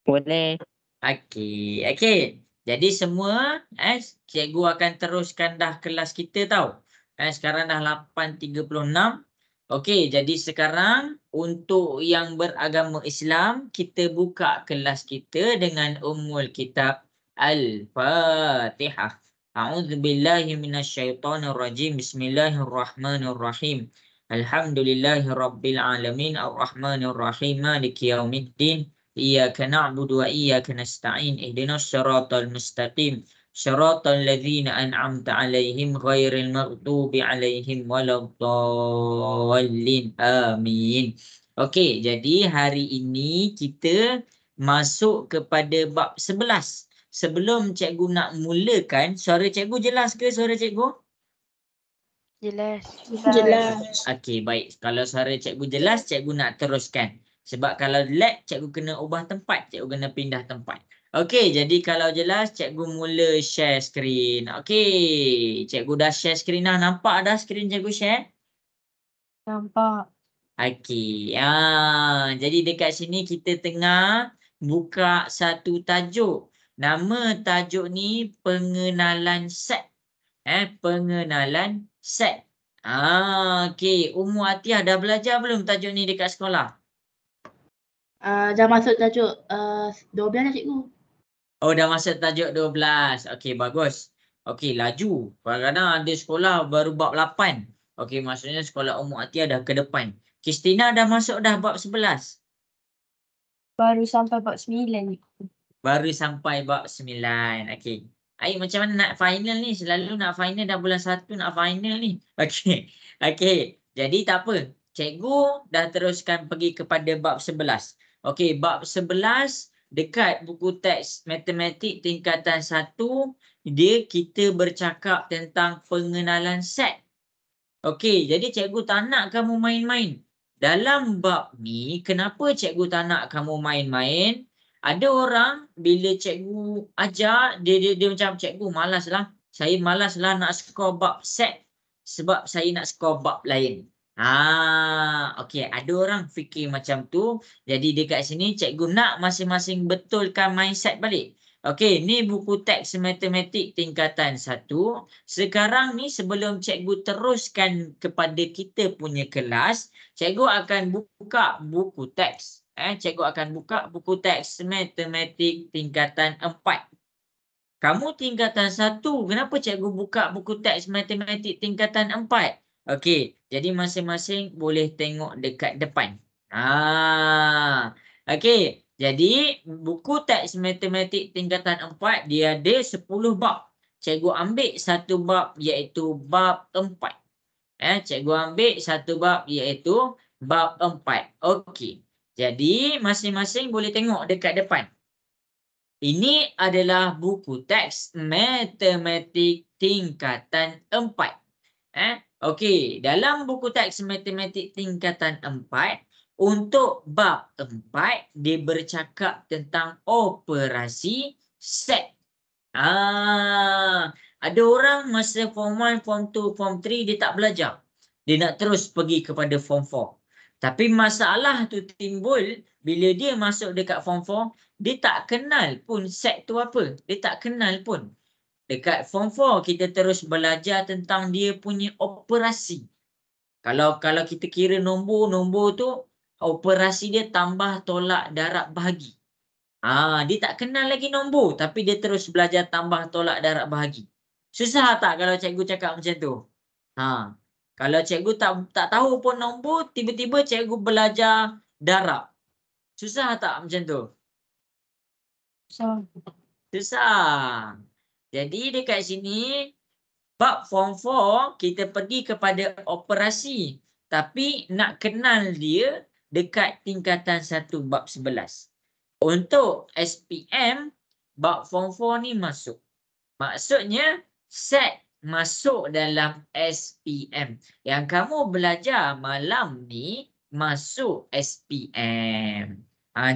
Boleh. Okey. Jadi semua cikgu akan teruskan dah kelas kita tau. Sekarang dah 8.36. Okey, jadi sekarang untuk yang beragama Islam, kita buka kelas kita dengan Ummul Kitab Al-Fatihah. A'udzubillahi minasyaitonirrajim. Bismillahirrahmanirrahim. Alhamdulillahirabbil alamin arrahmanirrahim maliki yaumiddin. Iyyaka na'budu wa iyyaka nasta'in ihdinas siratal mustaqim siratal ladzina an'amta 'alaihim ghairil maghdubi 'alaihim waladdallin. Amin. Okey, jadi hari ini kita masuk kepada bab 11. Sebelum cikgu nak mulakan, suara cikgu jelas ke suara cikgu? Jelas. Okey, baik. Kalau suara cikgu jelas, cikgu nak teruskan. Sebab kalau lag, cikgu kena ubah tempat. Cikgu kena pindah tempat. Okey, jadi kalau jelas, cikgu mula share skrin. Okey, cikgu dah share skrin dah. Nampak dah skrin cikgu share? Nampak. Okey. Jadi dekat sini kita tengah buka satu tajuk. Nama tajuk ni pengenalan set. Pengenalan set. Okey. Ummu Atiyah dah belajar belum tajuk ni dekat sekolah? Dah masuk tajuk 12 dah cikgu. Oh, dah masuk tajuk 12. Okey, bagus. Okey, laju. Kadang-kadang ada sekolah baru bab 8. Okey, maksudnya sekolah Ummu Atiyah dah ke depan. Kristina dah masuk dah bab 11. Baru sampai bab 9. Baru sampai bab 9. Okey. Ai, macam mana nak final ni? Selalu nak final dah bulan 1 nak final ni. Okey. Okey. Jadi tak apa. Cikgu dah teruskan pergi kepada bab 11. Okey, bab 11 dekat buku teks matematik tingkatan 1, dia kita bercakap tentang pengenalan set. Okey, jadi cikgu tak nak kamu main-main. Dalam bab ni, kenapa cikgu tak nak kamu main-main? Ada orang bila cikgu ajar, dia macam, cikgu malaslah. Saya malaslah nak skor bab set sebab saya nak skor bab lain. Okey, ada orang fikir macam tu. Jadi dekat sini cikgu nak masing-masing betulkan mindset balik. Okey, ni buku teks matematik tingkatan 1. Sekarang ni sebelum cikgu teruskan kepada kita punya kelas, cikgu akan buka buku teks. Cikgu akan buka buku teks matematik tingkatan 4. Kamu tingkatan 1, kenapa cikgu buka buku teks matematik tingkatan 4? Okey, jadi masing-masing boleh tengok dekat depan. Okey, jadi buku teks matematik tingkatan 4 dia ada 10 bab. Cikgu ambil satu bab iaitu bab 4. Cikgu ambil satu bab iaitu bab 4. Okey. Jadi masing-masing boleh tengok dekat depan. Ini adalah buku teks matematik tingkatan 4. Okey, dalam buku teks matematik tingkatan 4, untuk bab 4 dia bercakap tentang operasi set. Ada orang masa form 1, form 2, form 3 dia tak belajar. Dia nak terus pergi kepada form 4. Tapi masalah tu timbul bila dia masuk dekat form 4, dia tak kenal pun set tu apa. Dia tak kenal pun. Dekat form 4 kita terus belajar tentang dia punya operasi. Kalau kita kira nombor tu operasi dia tambah, tolak, darab, bahagi. Dia tak kenal lagi nombor tapi dia terus belajar tambah, tolak, darab, bahagi. Susah tak kalau cikgu cakap macam tu? Kalau cikgu tak tahu pun nombor, tiba-tiba cikgu belajar darab. Susah tak macam tu? Susah. Jadi dekat sini bab form 4 kita pergi kepada operasi, tapi nak kenal dia dekat tingkatan 1 bab 11. Untuk SPM, bab form 4 ni masuk. Maksudnya set masuk dalam SPM. Yang kamu belajar malam ni masuk SPM.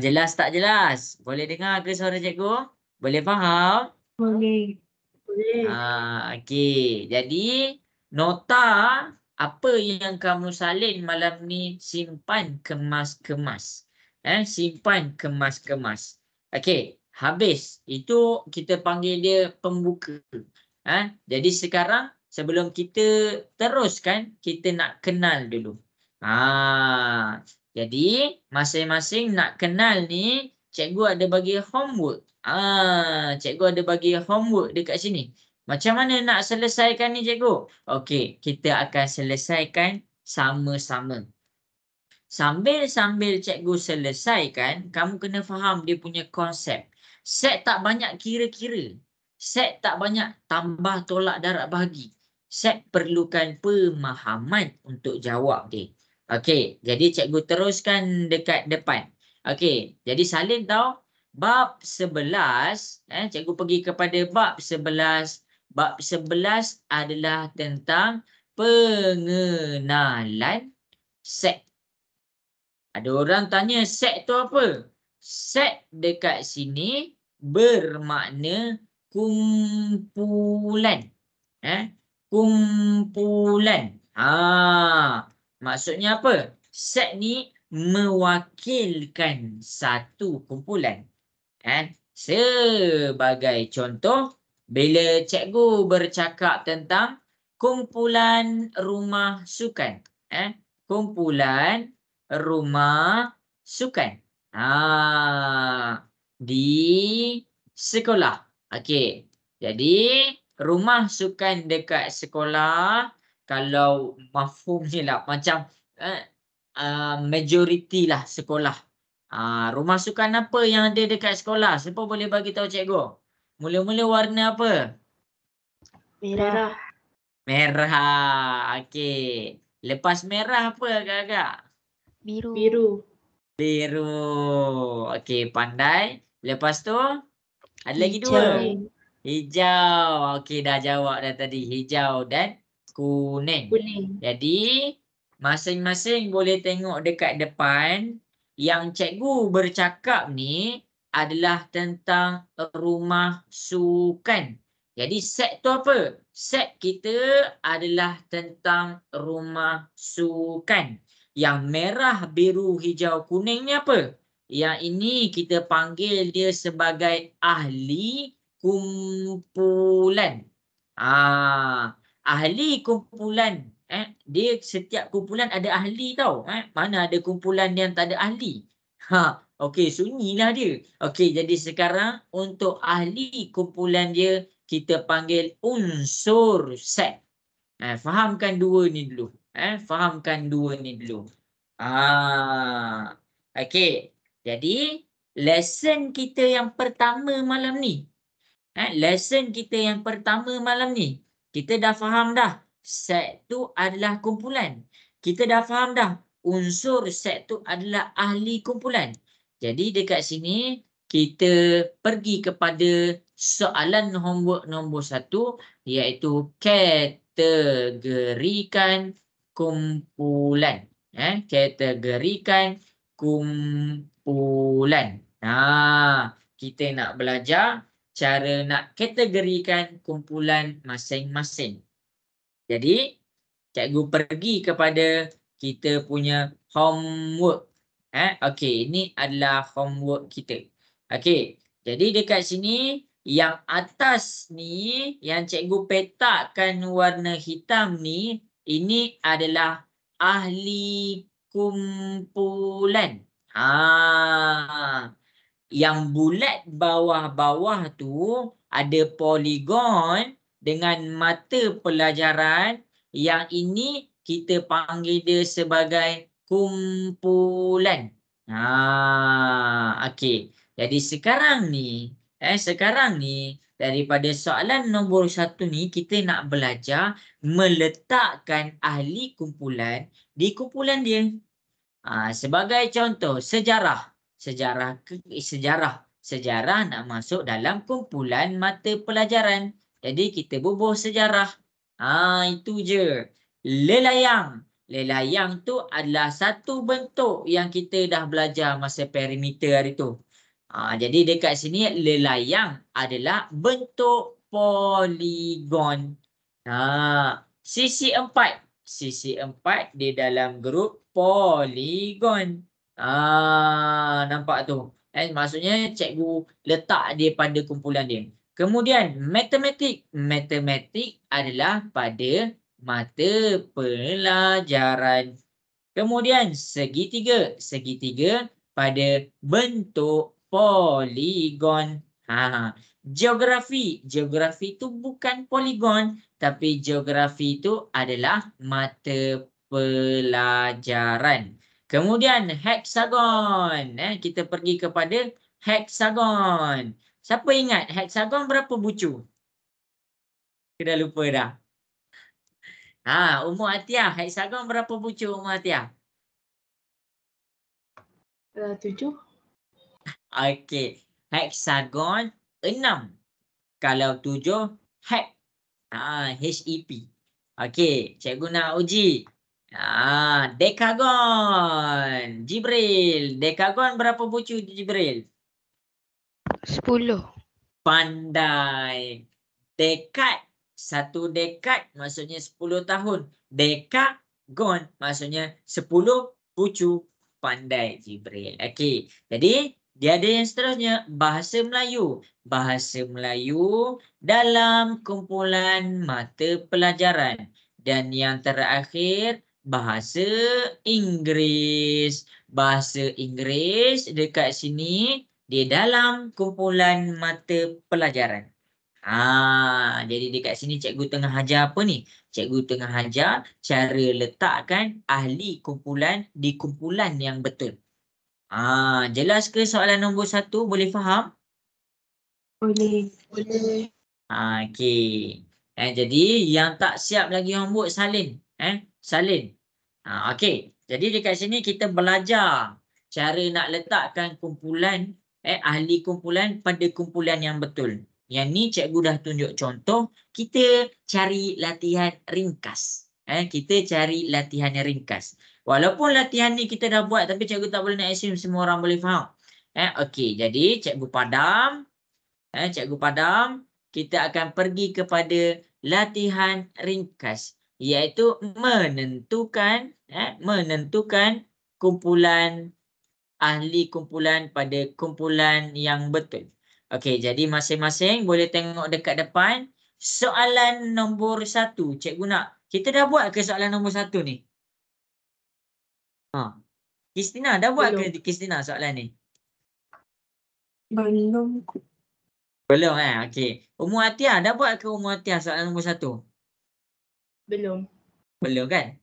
Jelas tak jelas? Boleh dengar ke suara cikgu? Boleh faham? Boleh. Okey. Jadi nota apa yang kamu salin malam ni simpan kemas-kemas. Simpan kemas-kemas. Okey, habis. Itu kita panggil dia pembuka. Jadi sekarang sebelum kita teruskan, kita nak kenal dulu. Jadi masing-masing nak kenal ni, cikgu ada bagi homework. Cikgu ada bagi homework dekat sini. Macam mana nak selesaikan ni cikgu? Okey, kita akan selesaikan sama-sama. Sambil cikgu selesaikan, kamu kena faham dia punya konsep. Set tak banyak kira-kira. Set tak banyak tambah tolak darab bahagi. Set perlukan pemahaman untuk jawab dia. Okey, jadi cikgu teruskan dekat depan. Okey, jadi salin tahu bab 11, cikgu pergi kepada bab 11. Bab 11 adalah tentang pengenalan set. Ada orang tanya set tu apa? Set dekat sini bermakna kumpulan. Kumpulan. Maksudnya apa? Set ni mewakilkan satu kumpulan. Sebagai contoh, bila cikgu bercakap tentang kumpulan rumah sukan. Kumpulan rumah sukan di sekolah. Okey. Jadi rumah sukan dekat sekolah, kalau mafhumnya lah macam majoriti lah sekolah. Rumah sukan apa yang ada dekat sekolah? Siapa boleh bagi tahu cikgu? Mula-mula warna apa? Merah. Merah. Okey. Lepas merah apa agak-agak? Biru. Biru. Okey, pandai. Lepas tu ada lagi dua. Hijau. Okey, dah jawab dah tadi. Hijau dan kuning. Jadi masing-masing boleh tengok dekat depan. Yang cikgu bercakap ni adalah tentang rumah sukan. Jadi set tu apa? Set kita adalah tentang rumah sukan. Yang merah, biru, hijau, kuning ni apa? Yang ini kita panggil dia sebagai ahli kumpulan. Ahli kumpulan. Dia setiap kumpulan ada ahli tau. Mana ada kumpulan yang tak ada ahli? Okey, sunyilah dia. Okey, jadi sekarang untuk ahli kumpulan dia, kita panggil unsur set. Fahamkan dua ni dulu. Fahamkan dua ni dulu. Okey. Jadi lesson kita yang pertama malam ni. Lesson kita yang pertama malam ni. Kita dah faham dah. Set tu adalah kumpulan. Kita dah faham dah. Unsur set tu adalah ahli kumpulan. Jadi dekat sini kita pergi kepada soalan homework nombor 1, iaitu kategorikan kumpulan. Kategorikan kumpulan. Kita nak belajar cara nak kategorikan kumpulan masing-masing. Jadi cikgu pergi kepada kita punya homework. Okey, ini adalah homework kita. Okey, jadi dekat sini yang atas ni, yang cikgu petakkan warna hitam ni, ini adalah ahli kumpulan. Yang bulat bawah-bawah tu ada poligon dengan mata pelajaran. Yang ini kita panggil dia sebagai kumpulan. Okey. Jadi sekarang ni daripada soalan nombor 1 ni, kita nak belajar meletakkan ahli kumpulan di kumpulan dia. Sebagai contoh, sejarah nak masuk dalam kumpulan mata pelajaran. Jadi kita bubuh sejarah. Itu je. Lelayang tu adalah satu bentuk yang kita dah belajar masa perimeter hari tu. Jadi dekat sini lelayang adalah bentuk poligon. Sisi 4 di dalam grup poligon. Nampak tu. Maksudnya cikgu letak dia pada kumpulan dia. Kemudian matematik. Matematik adalah pada mata pelajaran. Kemudian segitiga. Segitiga pada bentuk poligon. Geografi. Geografi itu bukan poligon, tapi geografi itu adalah mata pelajaran. Kemudian heksagon. Kita pergi kepada heksagon. Siapa ingat heksagon berapa bucu? Kita dah lupa dah. Ummu Atiyah, heksagon berapa bucu Ummu Atiyah? 7. Okey. Heksagon 6. Kalau 7 hek. HEP. Okey, cikgu nak uji. Dekagon. Jibril, dekagon berapa bucu Jibril? 10. Pandai. Dekad. 1 dekad maksudnya 10 tahun. Dekagon maksudnya 10 bucu. Pandai Jibril. Okey. Jadi dia ada yang seterusnya. Bahasa Melayu. Bahasa Melayu dalam kumpulan mata pelajaran. Dan yang terakhir bahasa Inggeris. Bahasa Inggeris dekat sini dia dalam kumpulan mata pelajaran. Jadi dekat sini cikgu tengah ajar apa ni? Cikgu tengah ajar cara letakkan ahli kumpulan di kumpulan yang betul. Jelas ke soalan nombor 1? Boleh faham? Boleh. Okey. Jadi yang tak siap lagi homework salin. Salin. Okey. Jadi dekat sini kita belajar cara nak letakkan kumpulan ahli kumpulan pada kumpulan yang betul. Yang ni cikgu dah tunjuk contoh. Kita cari latihan ringkas. Kita cari latihan yang ringkas. Walaupun latihan ni kita dah buat tapi cikgu tak boleh nak assume semua orang boleh faham. Okey. Jadi cikgu padam. Cikgu padam. Kita akan pergi kepada latihan ringkas. Iaitu menentukan kumpulan ahli kumpulan pada kumpulan yang betul. Okey, jadi masing-masing boleh tengok dekat depan. Soalan nombor 1. Cikgu nak. Kita dah buat ke soalan nombor 1 ni? Kristina, dah buat ke Kristina soalan ni? Belum. Belum okey. Ummu Atiyah, dah buat ke Ummu Atiyah soalan nombor 1? Belum. Belum kan?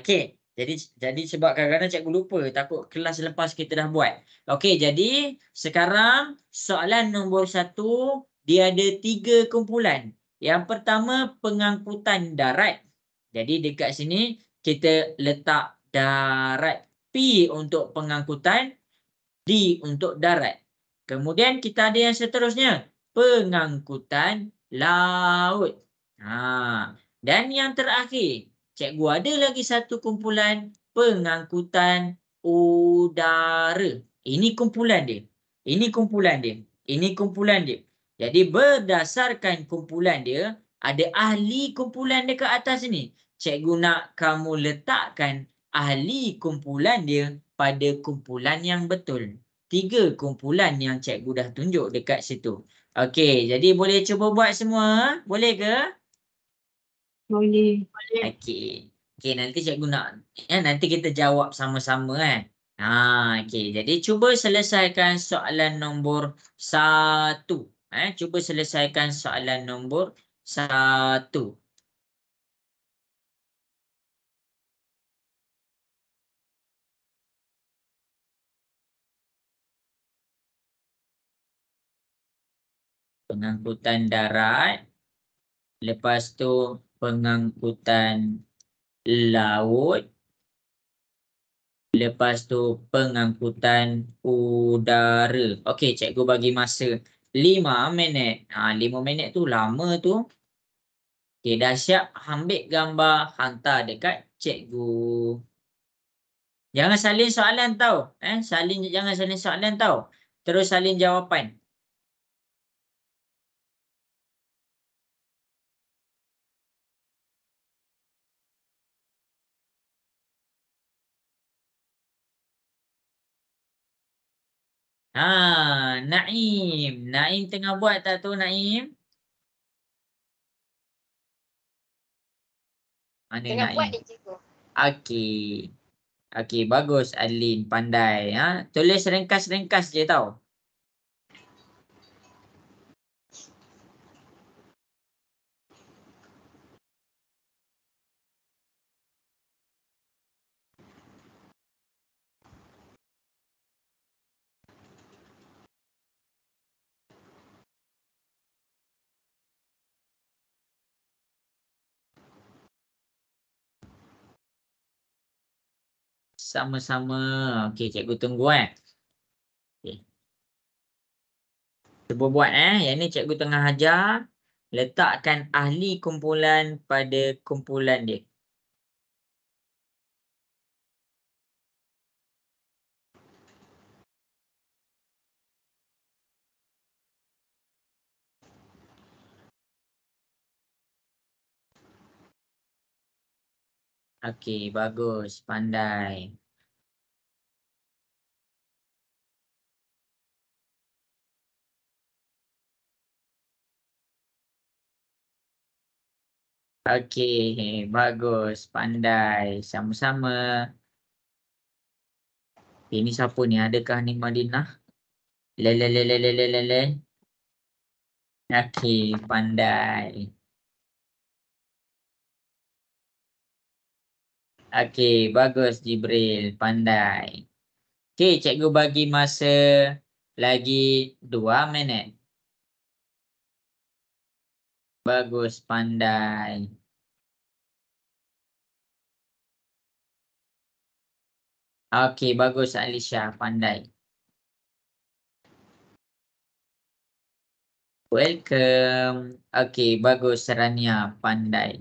Okey. Jadi sebab kadang-kadang cikgu lupa, takut kelas lepas kita dah buat. Okey, jadi sekarang soalan nombor 1 dia ada 3 kumpulan. Yang pertama pengangkutan darat. Jadi dekat sini kita letak darat. P untuk pengangkutan, D untuk darat. Kemudian kita ada yang seterusnya, pengangkutan laut. Dan yang terakhir, cikgu ada lagi satu kumpulan, pengangkutan udara. Ini kumpulan dia. Ini kumpulan dia. Ini kumpulan dia. Jadi berdasarkan kumpulan dia, ada ahli kumpulan dia ke atas ni. Cikgu nak kamu letakkan ahli kumpulan dia pada kumpulan yang betul. 3 kumpulan yang cikgu dah tunjuk dekat situ. Okey, jadi boleh cuba buat semua? Boleh ke? Boleh. Okey. Okey, nanti cikgu nak nanti kita jawab sama-sama okey. Jadi cuba selesaikan soalan nombor 1. Cuba selesaikan soalan nombor 1. Pengangkutan darat. Lepas tu pengangkutan laut. Lepas tu pengangkutan udara. Okey, cikgu bagi masa 5 minit. 5 minit tu lama tu. Okey, dah siap, ambil gambar, hantar dekat cikgu. Jangan salin soalan tau. Jangan salin soalan tau. Terus salin jawapan. Naim. Naim tengah buat tak tu Naim? Mana Tengah buat Naim? ni cikgu. Okey. Okey, bagus Adlin, pandai. Tulis ringkas-ringkas je tau. Sama-sama. Okey, cikgu tunggu Okay. Cuba buat Yang ni cikgu tengah ajar. Letakkan ahli kumpulan pada kumpulan dia. Okey, bagus. Pandai. Okey, bagus. Pandai. Sama-sama. Ini siapa ni? Adakah ni Madinah? Le. Okey, pandai. Okey, bagus Jibril. Pandai. Okey, cikgu bagi masa lagi 2 minit. Bagus, pandai. Okey, bagus Alisha, pandai. Welcome. Okey, bagus Rania, pandai.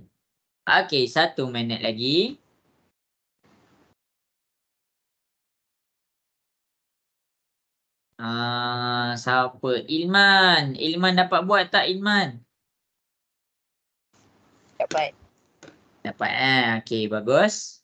Okey, 1 minit lagi. Siapa? Ilman. Ilman dapat buat tak Ilman? Dapat. Dapat Okey, bagus.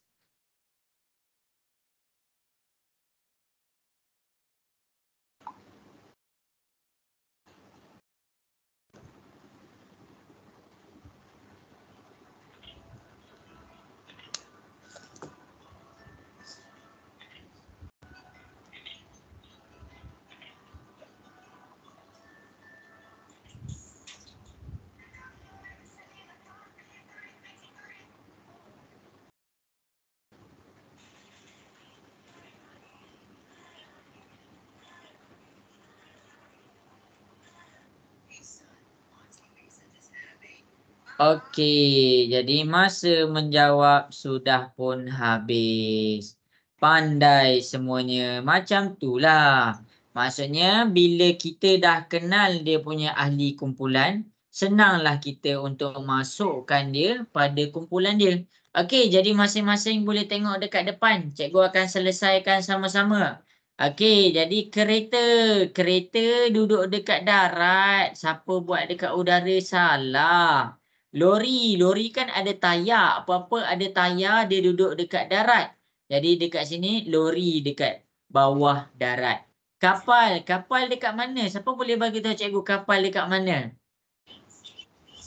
Okey, jadi masa menjawab sudah pun habis. Pandai semuanya. Macam itulah. Maksudnya bila kita dah kenal dia punya ahli kumpulan, senanglah kita untuk masukkan dia pada kumpulan dia. Okey, jadi masing-masing boleh tengok dekat depan. Cikgu akan selesaikan sama-sama. Okey, jadi kereta. Kereta duduk dekat darat. Siapa buat dekat udara? Salah. Lori kan ada tayar. Apa-apa ada tayar, dia duduk dekat darat. Jadi dekat sini, lori dekat bawah darat. Kapal dekat mana? Siapa boleh bagi tahu cikgu kapal dekat mana?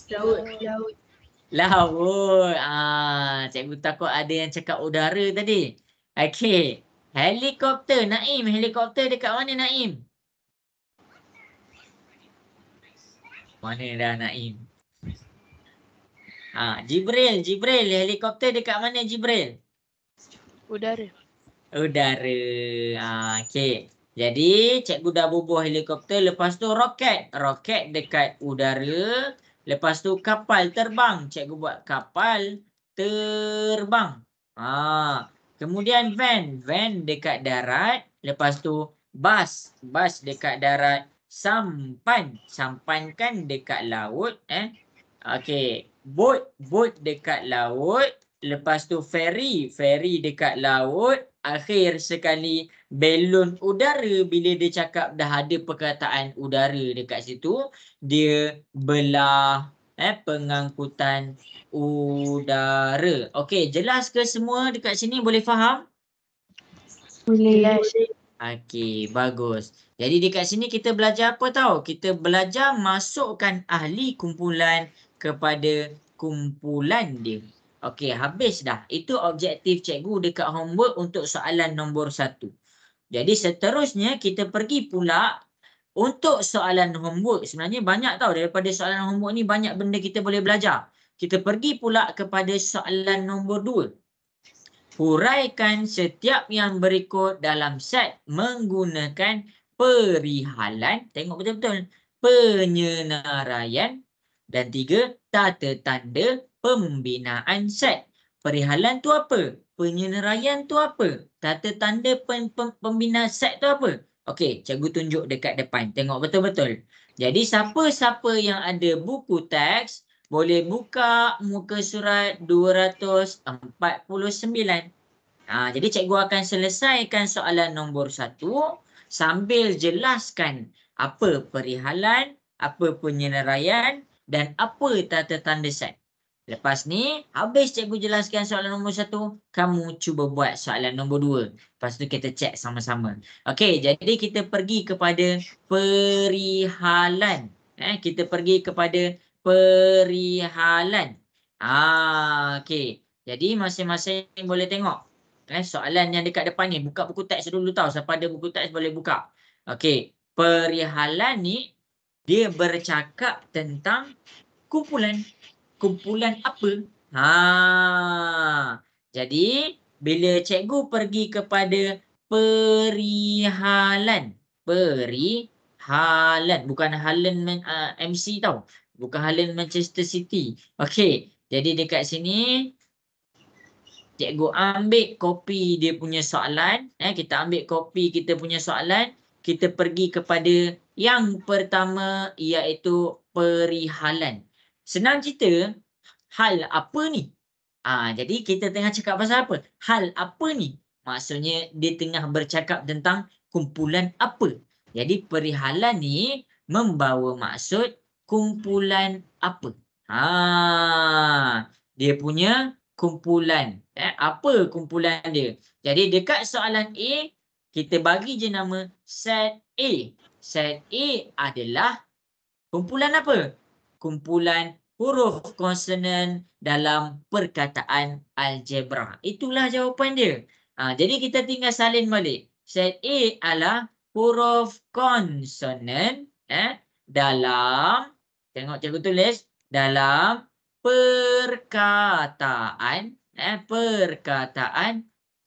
Laut. Laut. Cikgu takut ada yang cakap udara tadi. Okey. Helikopter. Naim, helikopter dekat mana Naim? Mana dah Naim? Jibril, helikopter dekat mana Jibril? Udara. Udara. Okey. Jadi cikgu dah bubuh helikopter, lepas tu roket. Roket dekat udara. Lepas tu kapal terbang. Cikgu buat kapal terbang. Kemudian van. Van dekat darat. Lepas tu bas. Bas dekat darat. Sampan. Sampan kan dekat laut. Okey. Boat dekat laut. Lepas tu ferry dekat laut. Akhir sekali belon udara. Bila dia cakap dah ada perkataan udara dekat situ, dia belah pengangkutan udara. Okey, jelas ke semua dekat sini? Boleh faham? Jelas. Okey, bagus. Jadi dekat sini kita belajar apa tahu? Kita belajar masukkan ahli kumpulan kepada kumpulan dia. Okey, habis dah. Itu objektif cikgu dekat homework untuk soalan nombor 1. Jadi seterusnya kita pergi pula untuk soalan homework. Sebenarnya banyak tahu daripada soalan homework ni banyak benda kita boleh belajar. Kita pergi pula kepada soalan nombor 2. Huraikan setiap yang berikut dalam set menggunakan perihalan. Tengok betul-betul. Penyenaraian. Dan 3. Tata tanda pembinaan set. Perihalan tu apa? Penyenaraian tu apa? Tata tanda pembinaan set tu apa? Okey, cikgu tunjuk dekat depan. Tengok betul-betul. Jadi siapa-siapa yang ada buku teks boleh buka muka surat 249. Jadi cikgu akan selesaikan soalan nombor 1 sambil jelaskan apa perihalan, apa penyenaraian dan apa tata tanda set. Lepas ni, habis cikgu jelaskan soalan nombor 1, kamu cuba buat soalan nombor 2. Lepas tu kita cek sama-sama. Okey, jadi kita pergi kepada perihalan. Kita pergi kepada perihalan. Okey. Jadi masing-masing boleh tengok. Soalan yang dekat depan ni, buka buku teks dulu tahu. Siapa ada buku teks boleh buka. Okey. Perihalan ni, dia bercakap tentang kumpulan. Kumpulan apa? Jadi, bila cikgu pergi kepada perihalan. Perihalan. Bukan Haaland MC tau. Bukan Haaland Manchester City. Okey. Jadi dekat sini, cikgu ambil kopi dia punya soalan. Kita ambil kopi kita punya soalan. Kita pergi kepada yang pertama iaitu perihalan. Senang cerita, hal apa ni? Jadi kita tengah cakap pasal apa? Hal apa ni? Maksudnya dia tengah bercakap tentang kumpulan apa. Jadi perihalan ni membawa maksud kumpulan apa. Dia punya kumpulan. Apa kumpulan dia? Jadi dekat soalan A, kita bagi je nama set A. Set A adalah kumpulan apa? Kumpulan huruf konsonan dalam perkataan algebra. Itulah jawapan dia. Jadi kita tinggal salin balik. Set A adalah huruf konsonan dalam, tengok cikgu tulis, dalam perkataan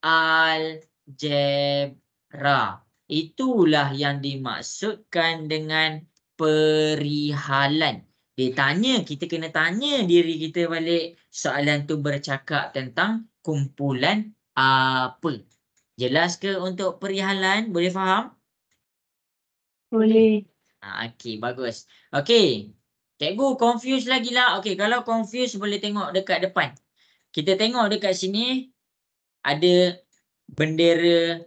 algebra. Itulah yang dimaksudkan dengan perihalan. Dia tanya, kita kena tanya diri kita balik. Soalan tu bercakap tentang kumpulan apa? Jelas ke untuk perihalan? Boleh faham? Boleh. Okey, bagus. Okey. Cikgu confuse lagi lah. Okey, kalau confuse boleh tengok dekat depan. Kita tengok dekat sini ada bendera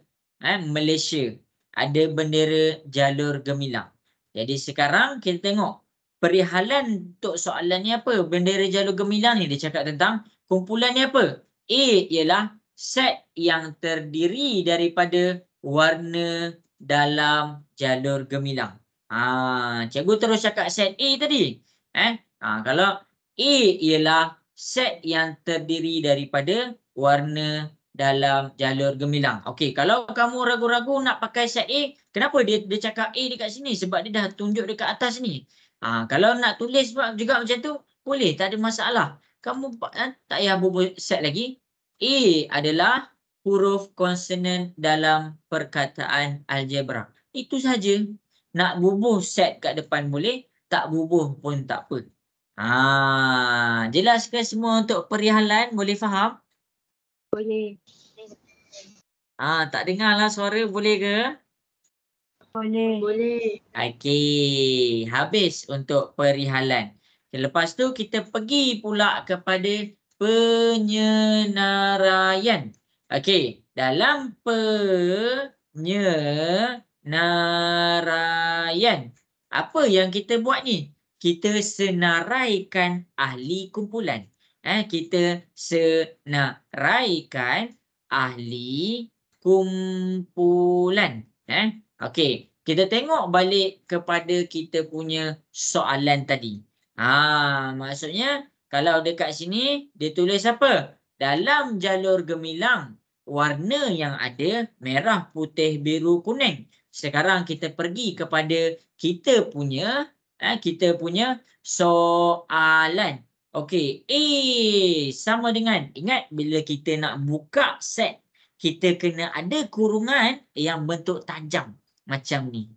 Malaysia. Ada bendera jalur gemilang. Jadi sekarang kita tengok perihalan untuk soalan ni apa? Bendera jalur gemilang ni dia cakap tentang kumpulan ni apa? A ialah set yang terdiri daripada warna dalam jalur gemilang. Cikgu terus cakap set A tadi. Kalau A ialah set yang terdiri daripada warna dalam jalur gemilang. Okey, kalau kamu ragu-ragu nak pakai set A, kenapa dia cakap A dekat sini? Sebab dia dah tunjuk dekat atas ni. Kalau nak tulis juga macam tu, boleh, tak ada masalah. Kamu tak payah bubuh set lagi. A adalah huruf konsonan dalam perkataan algebra. Itu saja. Nak bubuh set kat depan boleh, tak bubuh pun tak apa. Jelas ke semua untuk perihalan? Boleh faham? Boleh. Tak dengar lah suara, boleh ke? Boleh. Boleh. Okey, habis untuk perihalan. Lepas tu kita pergi pula kepada penyenaraian. Okey, dalam penyenaraian, apa yang kita buat ni? Kita senaraikan ahli kumpulan. Kita senaraikan ahli kumpulan. Okey, kita tengok balik kepada kita punya soalan tadi. Maksudnya kalau dekat sini dia tulis apa? Dalam jalur gemilang warna yang ada merah, putih, biru, kuning. Sekarang kita pergi kepada kita punya soalan. Okey, sama dengan ingat bila kita nak buka set kita kena ada kurungan yang bentuk tajam macam ni.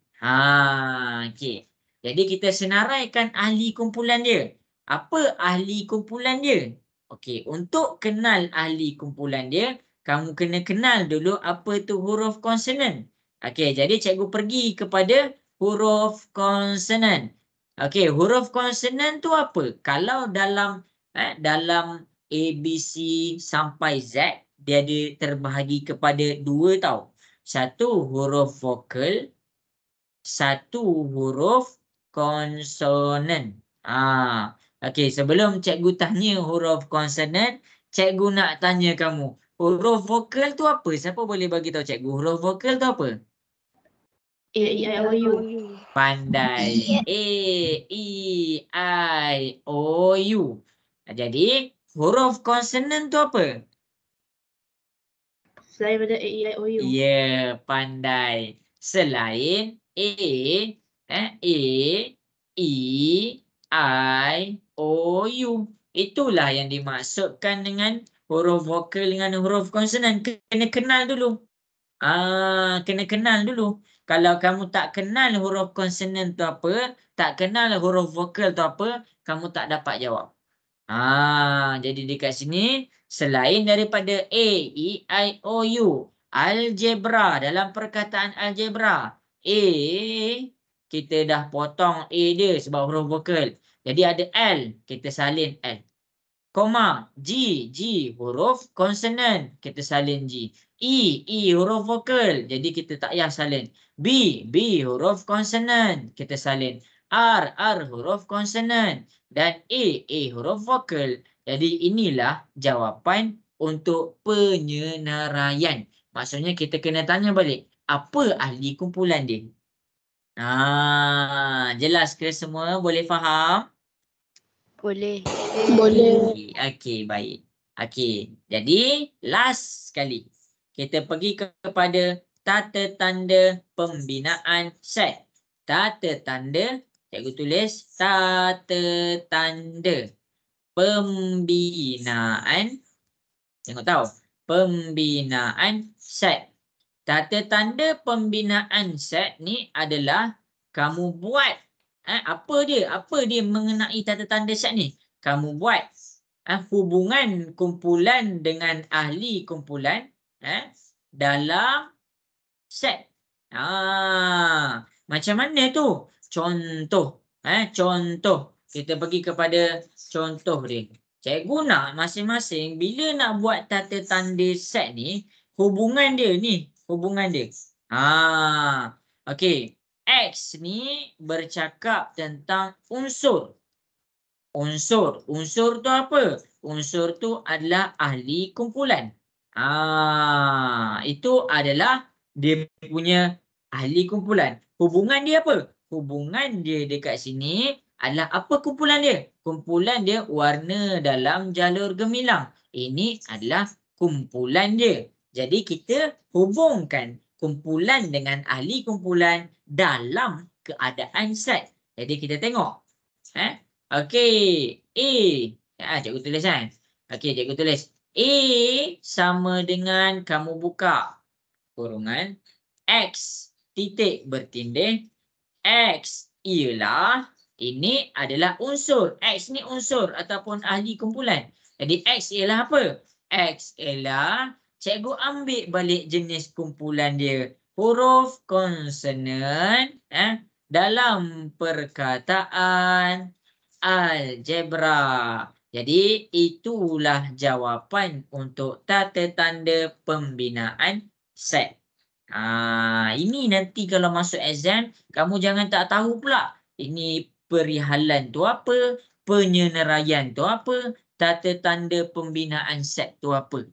Okey. Jadi kita senaraikan ahli kumpulan dia. Apa ahli kumpulan dia? Okey, untuk kenal ahli kumpulan dia, kamu kena kenal dulu apa tu huruf konsonan. Okey, jadi cikgu pergi kepada huruf konsonan. Okey, huruf konsonan tu apa? Kalau dalam ABC sampai Z, dia ada terbahagi kepada 2 tau. Satu huruf vokal, satu huruf konsonan. Okey, sebelum cikgu tanya huruf konsonan, cikgu nak tanya kamu. Huruf vokal tu apa? Siapa boleh bagi tahu cikgu? Huruf vokal tu apa? A, E, I, O, U. Pandai. A, E, I, O, U. Jadi, huruf konsonan tu apa? Selain daripada A, E, I, O, U. Ya, pandai. Selain A, E, I, O, U. Itulah yang dimaksudkan dengan huruf vokal dengan huruf konsonan. Kena kenal dulu. Kena kenal dulu. Kalau kamu tak kenal huruf konsonan tu apa, tak kenal huruf vokal tu apa, kamu tak dapat jawab. Jadi dekat sini, selain daripada A, E, I, O, U, algebra, dalam perkataan algebra, A, kita dah potong A dia sebab huruf vokal. Jadi ada L, kita salin L. Koma, G, huruf konsonan, kita salin G. E, huruf vokal, jadi kita tak payah salin. B, huruf konsonan, kita salin. R, huruf konsonan. Dan A, huruf vokal. Jadi inilah jawapan untuk penyenaraian. Maksudnya kita kena tanya balik, apa ahli kumpulan dia? Jelas ke semua? Boleh faham? Boleh. Okey, baik. Okey, jadi last sekali. Kita pergi kepada tata tanda pembinaan set. Tata tanda, cikgu tulis tata tanda pembinaan. Tengok tahu, pembinaan set. Tata tanda pembinaan set ni adalah kamu buat apa dia mengenai tata tanda set ni? Kamu buat hubungan kumpulan dengan ahli kumpulan dalam set. Macam mana tu? Contoh. Contoh. Kita pergi kepada contoh dia. Cikgu nak masing-masing bila nak buat tata tanda set ni, hubungan dia ni. Hubungan dia. Okey. X ni bercakap tentang unsur. Unsur tu apa? Unsur tu adalah ahli kumpulan. Itu adalah dia punya ahli kumpulan. Hubungan dia apa? Hubungan dia dekat sini adalah apa kumpulan dia? Kumpulan dia warna dalam jalur gemilang. Ini adalah kumpulan dia. Jadi kita hubungkan kumpulan dengan ahli kumpulan dalam keadaan set. Jadi kita tengok. Okey, A. Cikgu tulis kan? Okey, cikgu tulis. A sama dengan kamu buka kurungan X titik bertindih. X ialah, ini adalah unsur. X ni unsur ataupun ahli kumpulan. Jadi X ialah apa? X ialah, cikgu ambil balik jenis kumpulan dia. Huruf konsonan dalam perkataan algebra. Jadi itulah jawapan untuk tata tanda pembinaan set. Ini nanti kalau masuk exam, kamu jangan tak tahu pula. Ini perihalan tu apa, penyenaraian tu apa, tata tanda pembinaan set tu apa.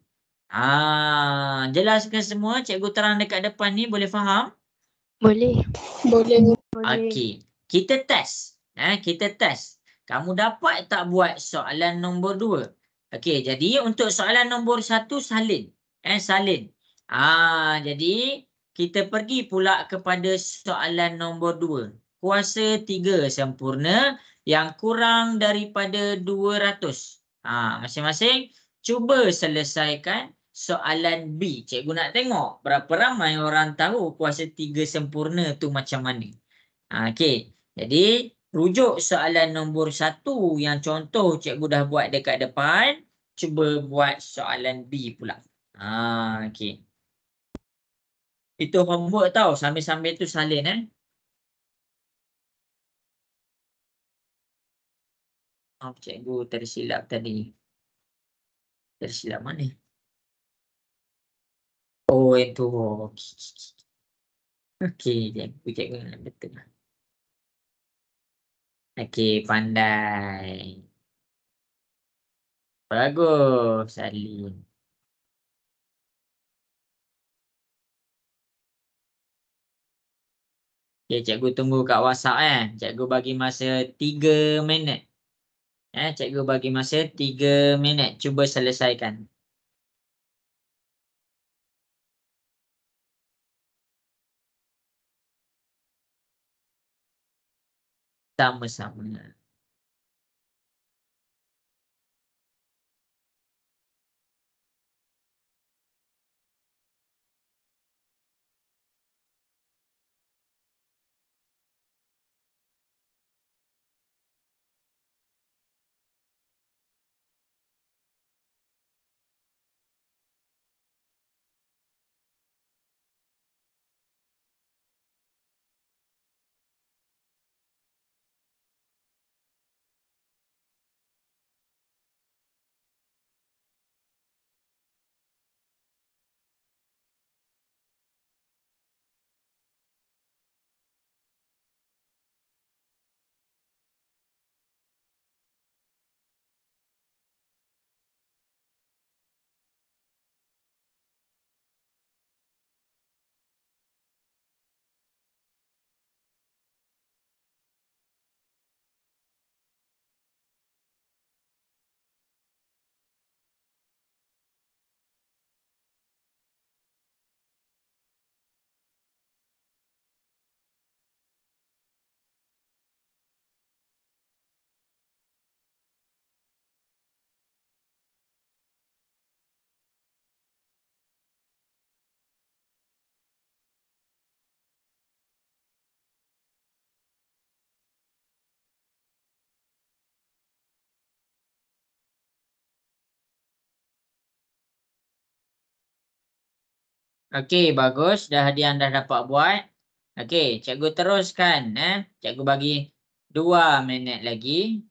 Jelas ke semua? Cikgu terang dekat depan ni, boleh faham? Boleh. Boleh. Okey. Kita test. Kita test. Kamu dapat tak buat soalan nombor 2? Okey, jadi untuk soalan nombor 1 salin. Salin. Jadi kita pergi pula kepada soalan nombor 2. Kuasa 3 sempurna yang kurang daripada 200. Masing-masing cuba selesaikan soalan B. Cikgu nak tengok berapa ramai orang tahu kuasa 3 sempurna tu macam mana. Okey. Jadi rujuk soalan nombor 1 yang contoh cikgu dah buat dekat depan. Cuba buat soalan B pula. Okey. Itu homework tau. Sambil-sambil tu salin cikgu tersilap tadi. Tersilap mana? Oh itu. Okey. Cikgu nak betul. Okey, pandai. Bagus, salin. Okay, cikgu tunggu kat WhatsApp Cikgu bagi masa 3 minit. Cikgu bagi masa 3 minit. Cuba selesaikan. Sama-sama. Okey, bagus. Dah Hadian dah dapat buat. Okey, cikgu teruskan. Cikgu bagi 2 minit lagi.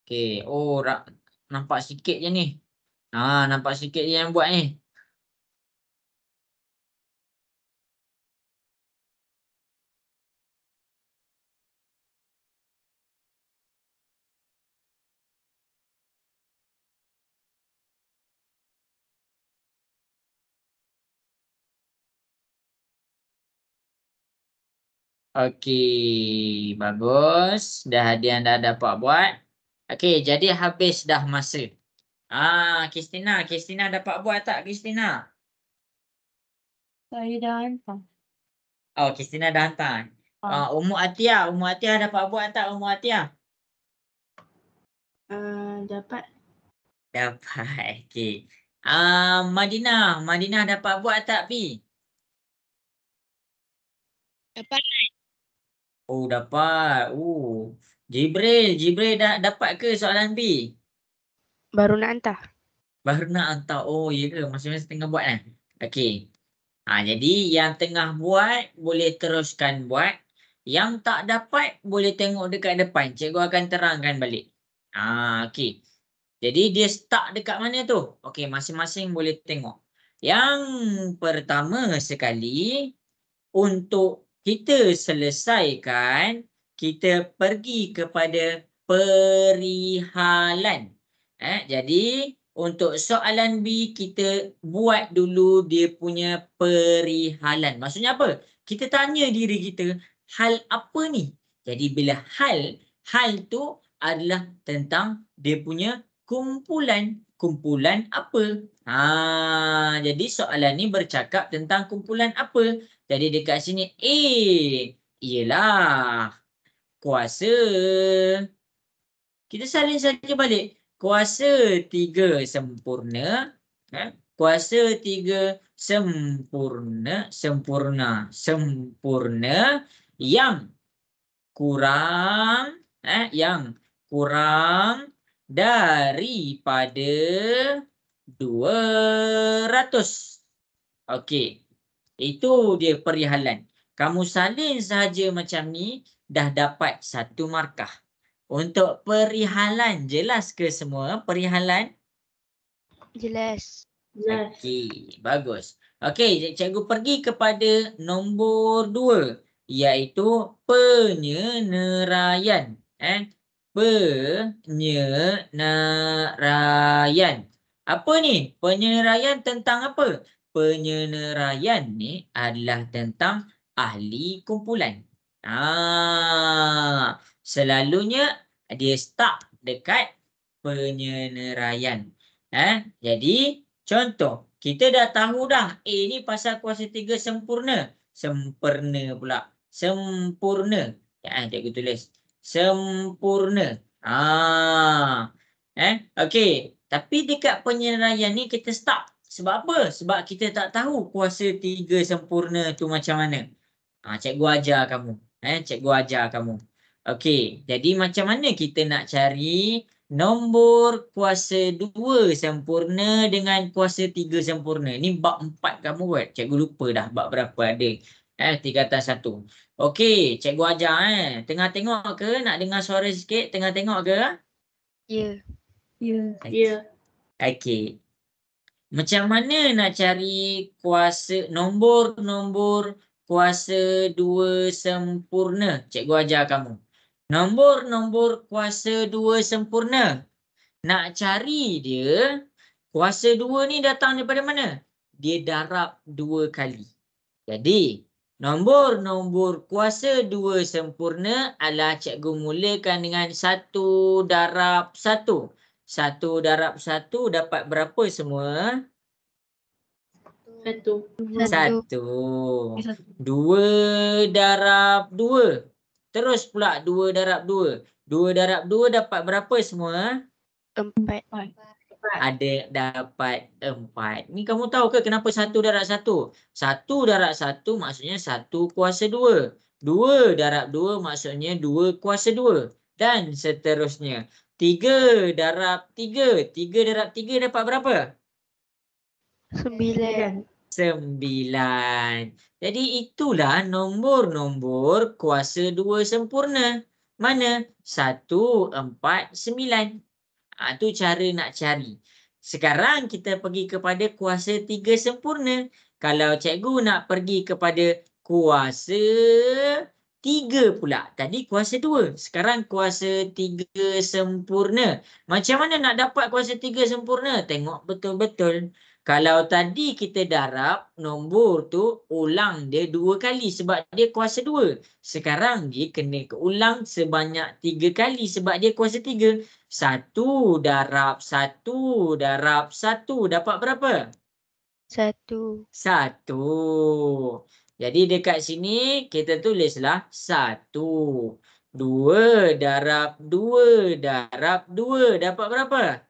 Okey. Oh, nampak sikit je ni. Nampak sikit je yang buat ni. Okey, bagus. Dah Hadian dah dapat buat. Okey, jadi habis dah masa. Kristina dapat buat tak Kristina? Saya dah hantar. Oh, Kristina dah hantar. Ummu Atia dapat buat tak Ummu Atia? Dapat. Dapat. Okey. Madinah dapat buat tak Pi? Dapat. Oh, dapat. Jibril dah dapat ke soalan B? Baru nak hantar. Baru nak hantar. Oh, ya ke? Masing-masing tengah buat Okey. Jadi yang tengah buat boleh teruskan buat. Yang tak dapat boleh tengok dekat depan. Cikgu akan terangkan balik. Okey. Jadi dia start dekat mana tu? Okey, masing-masing boleh tengok. Yang pertama sekali, untuk kita selesaikan, kita pergi kepada perihalan. Jadi untuk soalan B, kita buat dulu dia punya perihalan. Maksudnya apa? Kita tanya diri kita, hal apa ni? Jadi bila hal tu adalah tentang dia punya kumpulan. Kumpulan apa? Jadi soalan ni bercakap tentang kumpulan apa? Jadi dekat sini A ialah kuasa. Kita salin saja balik. Kuasa 3 sempurna. Kuasa 3 sempurna yang kurang daripada 200. Okey. Itu dia perihalan. Kamu salin sahaja macam ni, dah dapat 1 markah. Untuk perihalan, jelas ke semua perihalan? Jelas. Jelas. Okey, bagus. Okey, cikgu pergi kepada nombor 2, iaitu penyeneraian. Penyeneraian. Apa ni? Penyeneraian tentang apa? Penyeneraian ni adalah tentang ahli kumpulan. Selalunya dia start dekat penyeneraian. Jadi contoh, kita dah tahu dah A ni pasal kuasa 3 sempurna. Sempurna pula. Sempurna. Cikgu tulis. Sempurna. Okey. Tapi dekat penyeneraian ni kita start. Sebab apa? Sebab kita tak tahu kuasa 3 sempurna tu macam mana. Cikgu ajar kamu. Cikgu ajar kamu. Okey. Jadi macam mana kita nak cari nombor kuasa 2 sempurna dengan kuasa 3 sempurna? Ni bab 4 kamu buat. Cikgu lupa dah bab berapa ada. 3+1. Okey, cikgu ajar. Tengah tengok ke? Nak dengar suara sikit? Tengah tengok ke? Ya. Ya. Okey. Macam mana nak cari kuasa nombor kuasa 2 sempurna? Cikgu ajar kamu. Nombor kuasa 2 sempurna. Nak cari dia, kuasa 2 ni datang daripada mana? Dia darab 2 kali. Jadi, nombor kuasa 2 sempurna adalah cikgu mulakan dengan 1 darab 1. 1 darab 1 dapat berapa semua? 1. 1. 2 darab 2. Terus pula 2 darab 2. 2 darab 2 dapat berapa semua? 4. Ada dapat 4. Ni kamu tahu ke kenapa 1 darab 1? 1 darab 1 maksudnya 1 kuasa 2. 2 darab 2 maksudnya 2 kuasa 2. Dan seterusnya. 3 darab 3. 3 darab 3 dapat berapa? 9. 9. Jadi itulah nombor kuasa 2 sempurna. Mana? 1, 4, 9. Tu cara nak cari. Sekarang kita pergi kepada kuasa 3 sempurna. Kalau cikgu nak pergi kepada kuasa 3 pula. Tadi kuasa 2. Sekarang kuasa 3 sempurna. Macam mana nak dapat kuasa 3 sempurna? Tengok betul-betul. Kalau tadi kita darab nombor tu, ulang dia 2 kali sebab dia kuasa 2. Sekarang dia kena ulang sebanyak 3 kali sebab dia kuasa 3. 1 darab 1 darab 1 dapat berapa? 1. 1. Jadi dekat sini kita tulislah 1. 2 darab 2 darab 2 dapat berapa?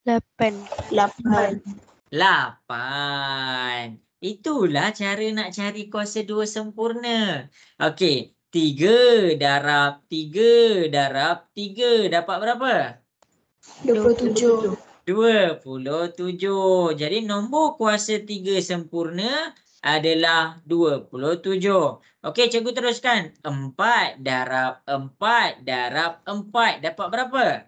8. 8. Itulah cara nak cari kuasa 2 sempurna. Okey, 3 darab 3 darab 3 dapat berapa? 27. 27. Jadi nombor kuasa 3 sempurna adalah 27. Okey, cikgu teruskan. 4 darab 4 darab 4 dapat berapa?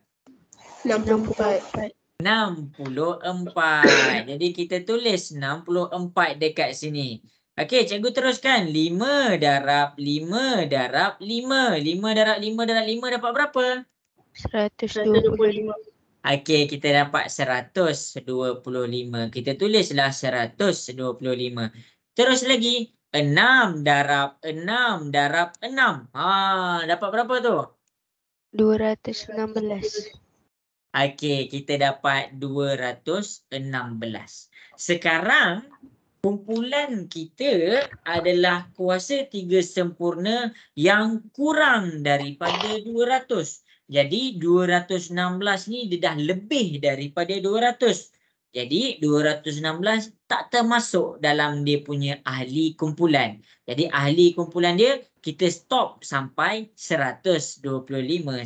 64. 64. Jadi kita tulis 64 dekat sini. Okey, cikgu teruskan. 5 darab 5 darab 5. 5 darab 5 darab 5 dapat berapa? 125. Okey, kita dapat 125. Kita tulislah 125. Terus lagi. 6 darab 6 darab 6. Dapat berapa tu? 216. Okey, kita dapat 216. Sekarang kumpulan kita adalah kuasa 3 sempurna yang kurang daripada 200. Jadi 216 ni dia dah lebih daripada 200. Jadi 216 tak termasuk dalam dia punya ahli kumpulan. Jadi ahli kumpulan dia kita stop sampai 125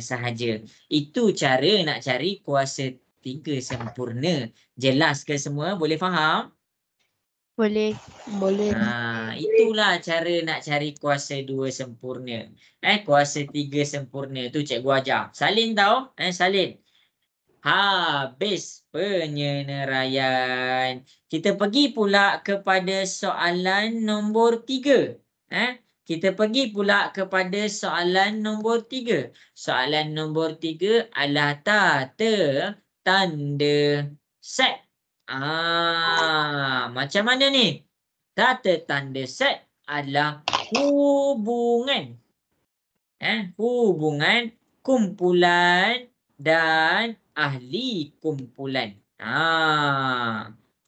sahaja. Itu cara nak cari kuasa 3 sempurna. Jelas ke semua? Boleh faham? Boleh. Itulah cara nak cari kuasa 2 sempurna. Kuasa 3 sempurna tu cikgu ajar. Salin tahu? Salin. Habis penyenaraian. Kita pergi pula kepada soalan nombor 3. Kita pergi pula kepada soalan nombor 3. Soalan nombor 3 adalah tata tanda set. Macam mana ni? Tata tanda set adalah hubungan. Hubungan kumpulan dan ahli kumpulan.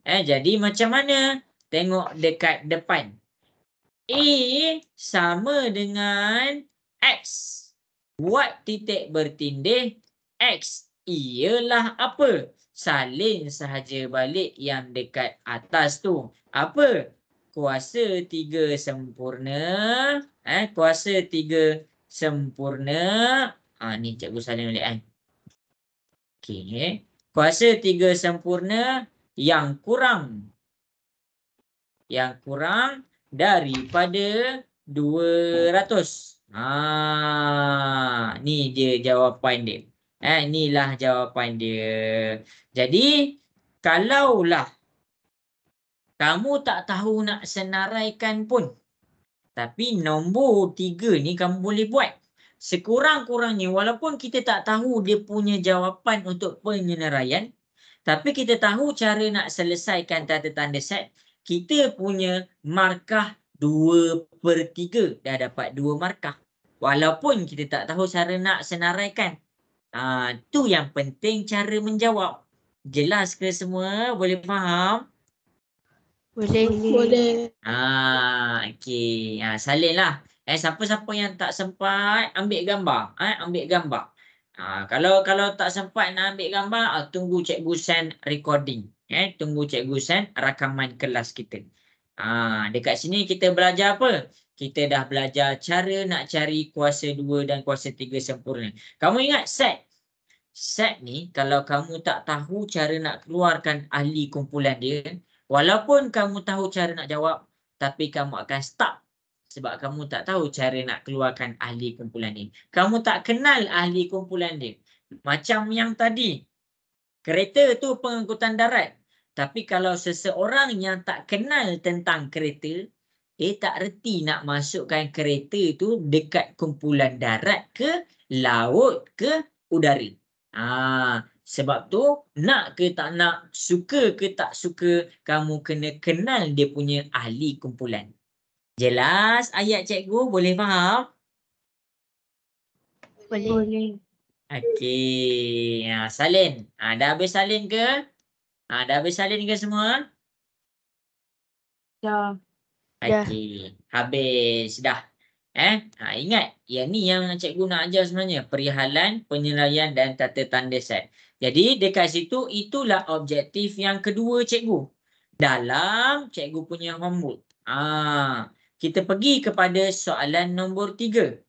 Jadi macam mana? Tengok dekat depan. A sama dengan X. Buat titik bertindih. X ialah apa? Salin sahaja balik yang dekat atas tu. Apa? Kuasa 3 sempurna. Kuasa 3 sempurna. Ni cikgu salin balik. Okey. Kuasa 3 sempurna yang kurang. Yang kurang daripada 200. Ni dia jawapan dia. Inilah jawapan dia. Jadi, kalaulah kamu tak tahu nak senaraikan pun, tapi nombor 3 ni kamu boleh buat. Sekurang-kurangnya, walaupun kita tak tahu dia punya jawapan untuk penyenaraian, tapi kita tahu cara nak selesaikan tata tanda set, kita punya markah 2/3. Dah dapat 2 markah. Walaupun kita tak tahu cara nak senaraikan. Tu yang penting cara menjawab. Jelas ke semua? Boleh faham? Boleh. Okey. Salinlah. Siapa-siapa yang tak sempat ambil gambar. Ambil gambar. Kalau tak sempat nak ambil gambar, tunggu cikgu send recording. Tunggu cikgu send rakaman kelas kita. Dekat sini kita belajar apa? Kita dah belajar cara nak cari kuasa 2 dan kuasa 3 sempurna. Kamu ingat set? Set ni kalau kamu tak tahu cara nak keluarkan ahli kumpulan dia, walaupun kamu tahu cara nak jawab, tapi kamu akan stuck. Sebab kamu tak tahu cara nak keluarkan ahli kumpulan dia. Kamu tak kenal ahli kumpulan dia. Macam yang tadi. Kereta tu pengangkutan darat. Tapi kalau seseorang yang tak kenal tentang kereta, dia tak reti nak masukkan kereta tu dekat kumpulan darat ke, laut ke, udara. Sebab tu, nak ke tak nak, suka ke tak suka, kamu kena kenal dia punya ahli kumpulan. Jelas ayat cikgu? Boleh faham? Boleh. Okey. Salin. Dah habis salin ke? Dah habis salin ke semua? Dah. Okey. Habis dah. Ingat, yang ni yang cikgu nak ajar sebenarnya. Perihalan, penilaian dan tata tanda set. Jadi dekat situ, itulah objektif yang kedua cikgu. Dalam cikgu punya homework. Kita pergi kepada soalan nombor 3.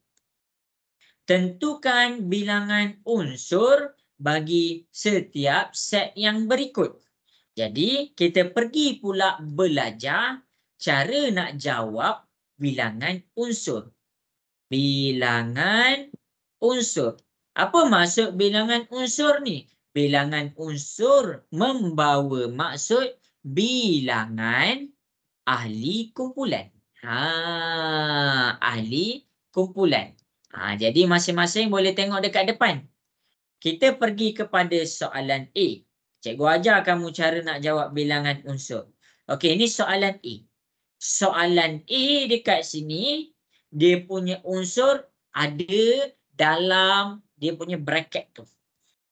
Tentukan bilangan unsur bagi setiap set yang berikut. Jadi, kita pergi pula belajar cara nak jawab bilangan unsur. Bilangan unsur. Apa maksud bilangan unsur ni? Bilangan unsur membawa maksud bilangan ahli kumpulan. Ahli kumpulan. Jadi masing-masing boleh tengok dekat depan. Kita pergi kepada soalan A. Cikgu ajar kamu cara nak jawab bilangan unsur. Okey, ini soalan A. Soalan A dekat sini, dia punya unsur ada dalam dia punya bracket tu.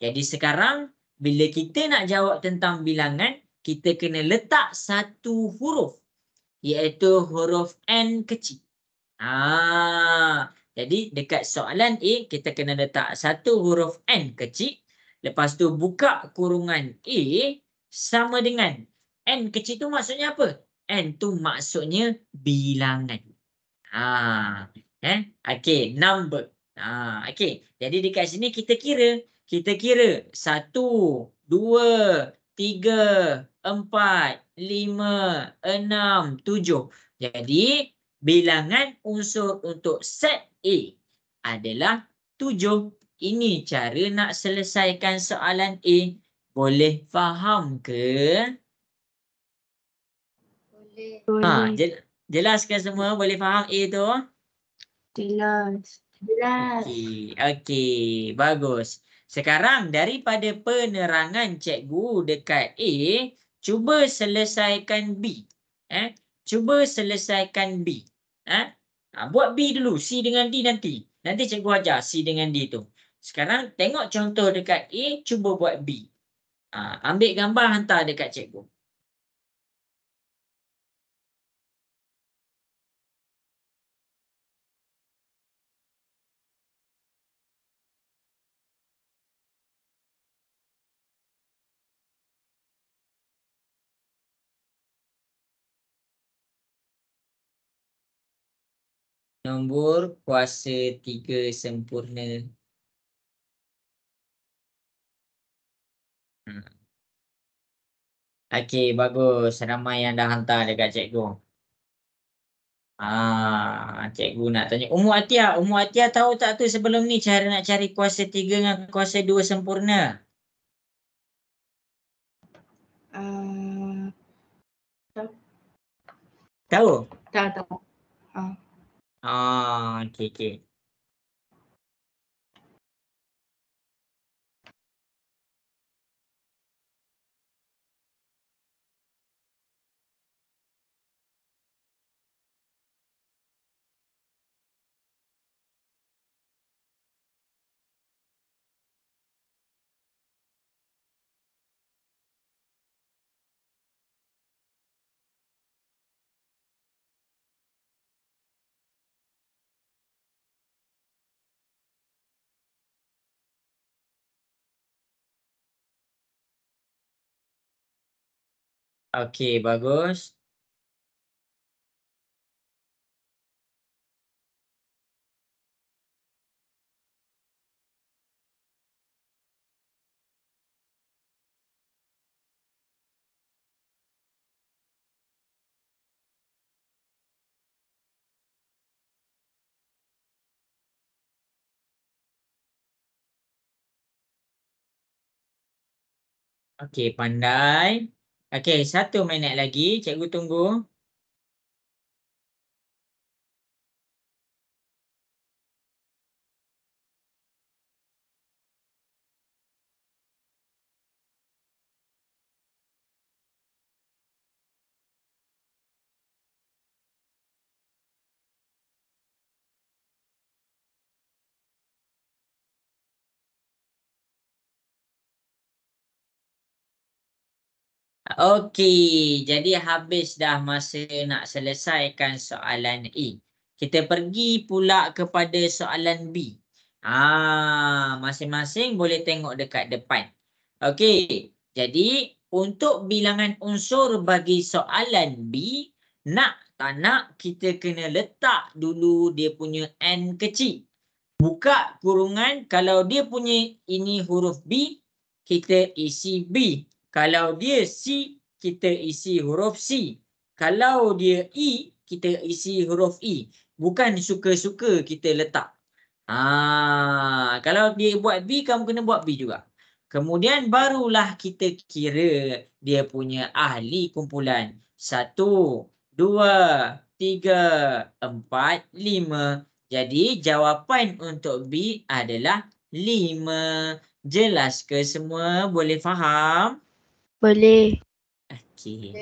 Jadi sekarang, bila kita nak jawab tentang bilangan, kita kena letak satu huruf, iaitu huruf N kecil. Jadi dekat soalan A, kita kena letak satu huruf N kecil. Lepas tu buka kurungan A sama dengan N kecil tu maksudnya apa? N tu maksudnya bilangan. Okey, number. Okey. Jadi dekat sini kita kira. Kita kira 1, 2, 3, 4, 5, 6, 7. Jadi bilangan unsur untuk set A adalah 7. Ini cara nak selesaikan soalan A. Boleh faham ke? Boleh. Jelaskan semua, boleh faham A tu? Jelas. Jelas. Okey, bagus. Sekarang daripada penerangan cikgu dekat A, cuba selesaikan B. Cuba selesaikan B. Buat B dulu, C dengan D nanti. Nanti cikgu ajar C dengan D tu. Sekarang tengok contoh dekat A, cuba buat B. Ambil gambar, hantar dekat cikgu. Nombor kuasa 3 sempurna. Okey, bagus. Ramai yang dah hantar dekat cikgu. Cikgu nak tanya. Ummu Atia tahu tak tu sebelum ni cara nak cari kuasa 3 dengan kuasa 2 sempurna? Tahu? Tahu. Okey. Okey, bagus. Okey, pandai. Okey, 1 minit lagi. Cikgu tunggu. Okey, jadi habis dah masa nak selesaikan soalan A. Kita pergi pula kepada soalan B. Masing-masing boleh tengok dekat depan. Okey, jadi untuk bilangan unsur bagi soalan B, nak tak nak kita kena letak dulu dia punya N kecil. Buka kurungan, kalau dia punya ini huruf B, kita isi B. Kalau dia C, kita isi huruf C. kalau dia E, kita isi huruf E. Bukan suka-suka kita letak. Kalau dia buat B, kamu kena buat B juga. Kemudian barulah kita kira dia punya ahli kumpulan. 1, 2, 3, 4, 5. Jadi jawapan untuk B adalah 5. Jelas ke semua? Boleh faham? Boleh. Okey.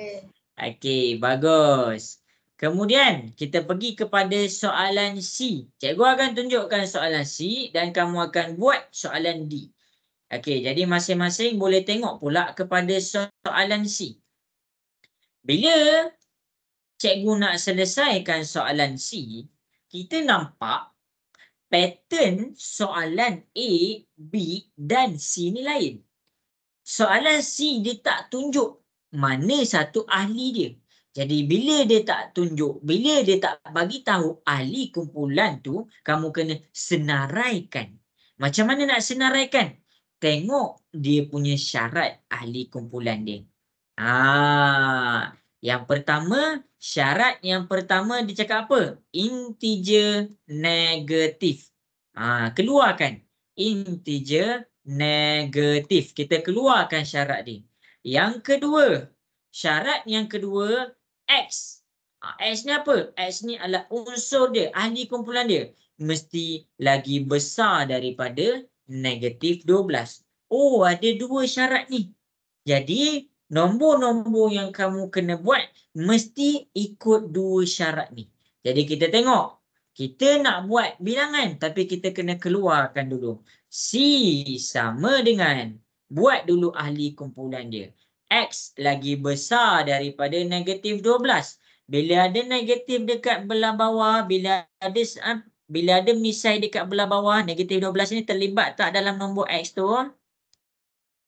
Okey, bagus. Kemudian kita pergi kepada soalan C. Cikgu akan tunjukkan soalan C dan kamu akan buat soalan D. Okey, jadi masing-masing boleh tengok pula kepada soalan C. Bila cikgu nak selesaikan soalan C, kita nampak pattern soalan A, B dan C ni lain. Soalan C dia tak tunjuk mana satu ahli dia. Jadi bila dia tak tunjuk, bila dia tak bagi tahu ahli kumpulan tu, kamu kena senaraikan. Macam mana nak senaraikan? Tengok dia punya syarat ahli kumpulan dia. Yang pertama, syarat yang pertama dia cakap apa? Integer negatif. Keluarkan integer negatif. Kita keluarkan syarat dia. Yang kedua, syarat yang kedua, X. X ni apa? X ni adalah unsur dia, ahli kumpulan dia. Mesti lagi besar daripada negatif 12. Oh, ada dua syarat ni. Jadi, nombor-nombor yang kamu kena buat mesti ikut dua syarat ni. Jadi, kita tengok. Kita nak buat bilangan tapi kita kena keluarkan dulu. C sama dengan, buat dulu ahli kumpulan dia. X lagi besar daripada negatif 12. Bila ada negatif dekat belah bawah, bila ada misai dekat belah bawah, negatif 12 ni terlibat tak dalam nombor X tu?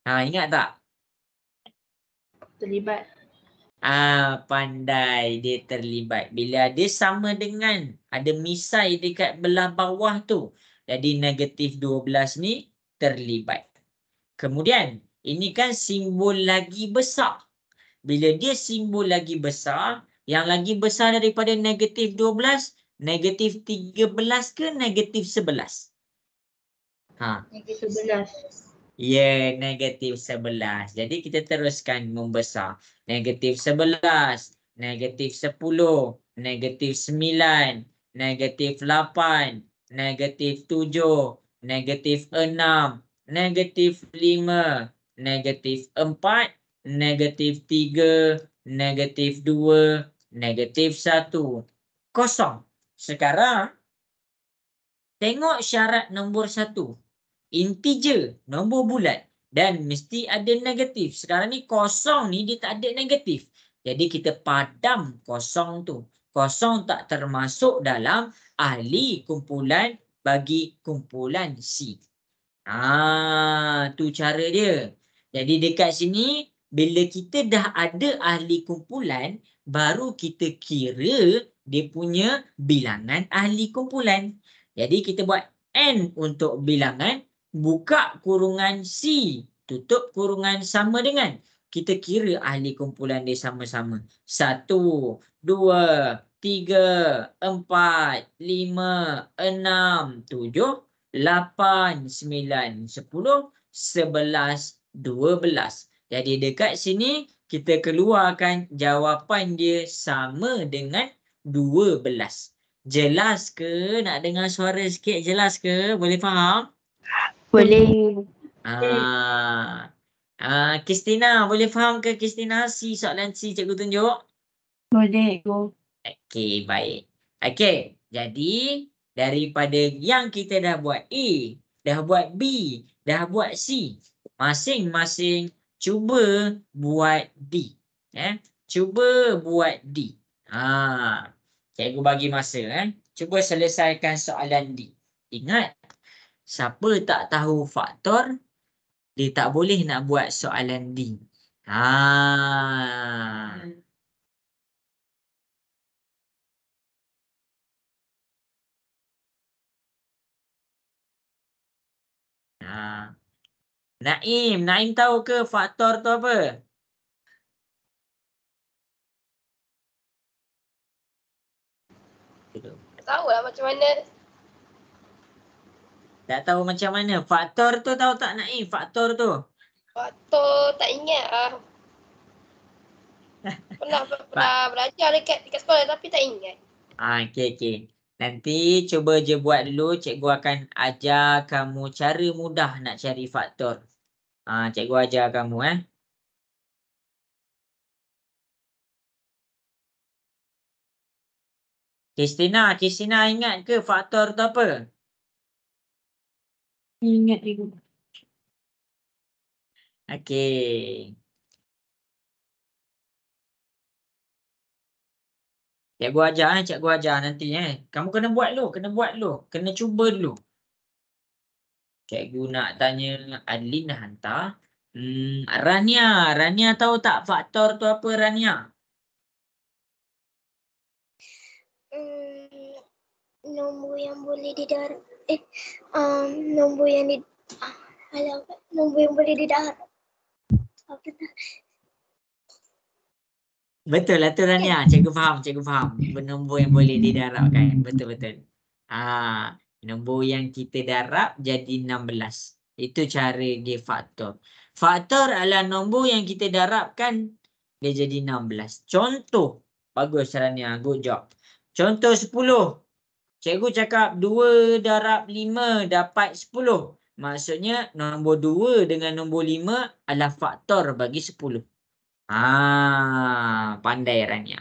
Ingat tak? Terlibat. Pandai, dia terlibat. Bila dia sama dengan ada misai dekat belah bawah tu, jadi negatif 12 ni terlibat. Kemudian, ini kan simbol lagi besar. Bila dia simbol lagi besar, yang lagi besar daripada negatif 12, negatif 13 ke negatif 11? Negatif 11. Ya, negatif 11. Jadi kita teruskan membesar. Negatif 11, negatif 10, negatif 9, negatif 8, negatif 7, negatif 6, negatif 5, negatif 4, negatif 3, negatif 2, negatif 1, kosong. Sekarang, tengok syarat nombor 1. Integer, nombor bulat, dan mesti ada negatif. Sekarang ni kosong ni dia tak ada negatif. Jadi kita padam kosong tu. Kosong tak termasuk dalam ahli kumpulan bagi kumpulan C. Tu cara dia. Jadi dekat sini, bila kita dah ada ahli kumpulan, baru kita kira dia punya bilangan ahli kumpulan. Jadi kita buat N untuk bilangan, buka kurungan C, tutup kurungan sama dengan. Kita kira ahli kumpulan dia sama-sama. 1, 2, 3, 4, 5, 6, 7, 8, 9, 10, 11, 12. Jadi dekat sini kita keluarkan jawapan dia sama dengan 12. Jelas ke? Nak dengar suara sikit, jelas ke? Boleh faham? Boleh. Kristina, boleh faham ke Kristina? Soalan C cikgu tunjuk? Boleh. Okey, baik. Okey, jadi daripada yang kita dah buat A, dah buat B, dah buat C, masing-masing cuba buat D. Cuba buat D. Cikgu bagi masa. Cuba selesaikan soalan D. Ingat, siapa tak tahu faktor, dia tak boleh nak buat soalan D. Naim tahu ke faktor tu apa? tahu lah macam mana. Tak tahu macam mana. Faktor tu tahu tak Naim? Faktor tu. Waktu tak ingat lah. Pernah belajar dekat sekolah tapi tak ingat. Okey. Nanti cuba je buat dulu. Cikgu akan ajar kamu cara mudah nak cari faktor. Cikgu ajar kamu Kristina ingat ke faktor tu apa? Ingat juga. Okey. Cikgu ajar nanti Kamu kena buat dulu. Kena cuba dulu. Cikgu nak tanya Adlin dah hantar. Rania tahu tak faktor tu apa Rania? Nombor yang boleh didarab. Nombor yang nombor yang boleh didarab. Apa tak? Betul lah tu Rania. Cikgu faham. Nombor yang boleh didarabkan. Betul. Nombor yang kita darab jadi 16. Itu cara dia faktor. Faktor adalah nombor yang kita darabkan dia jadi 16. Contoh. Bagus Rania. Good job. Contoh 10. Cikgu cakap 2 darab 5 dapat 10. Maksudnya nombor 2 dengan nombor 5 adalah faktor bagi 10. Pandai Rania.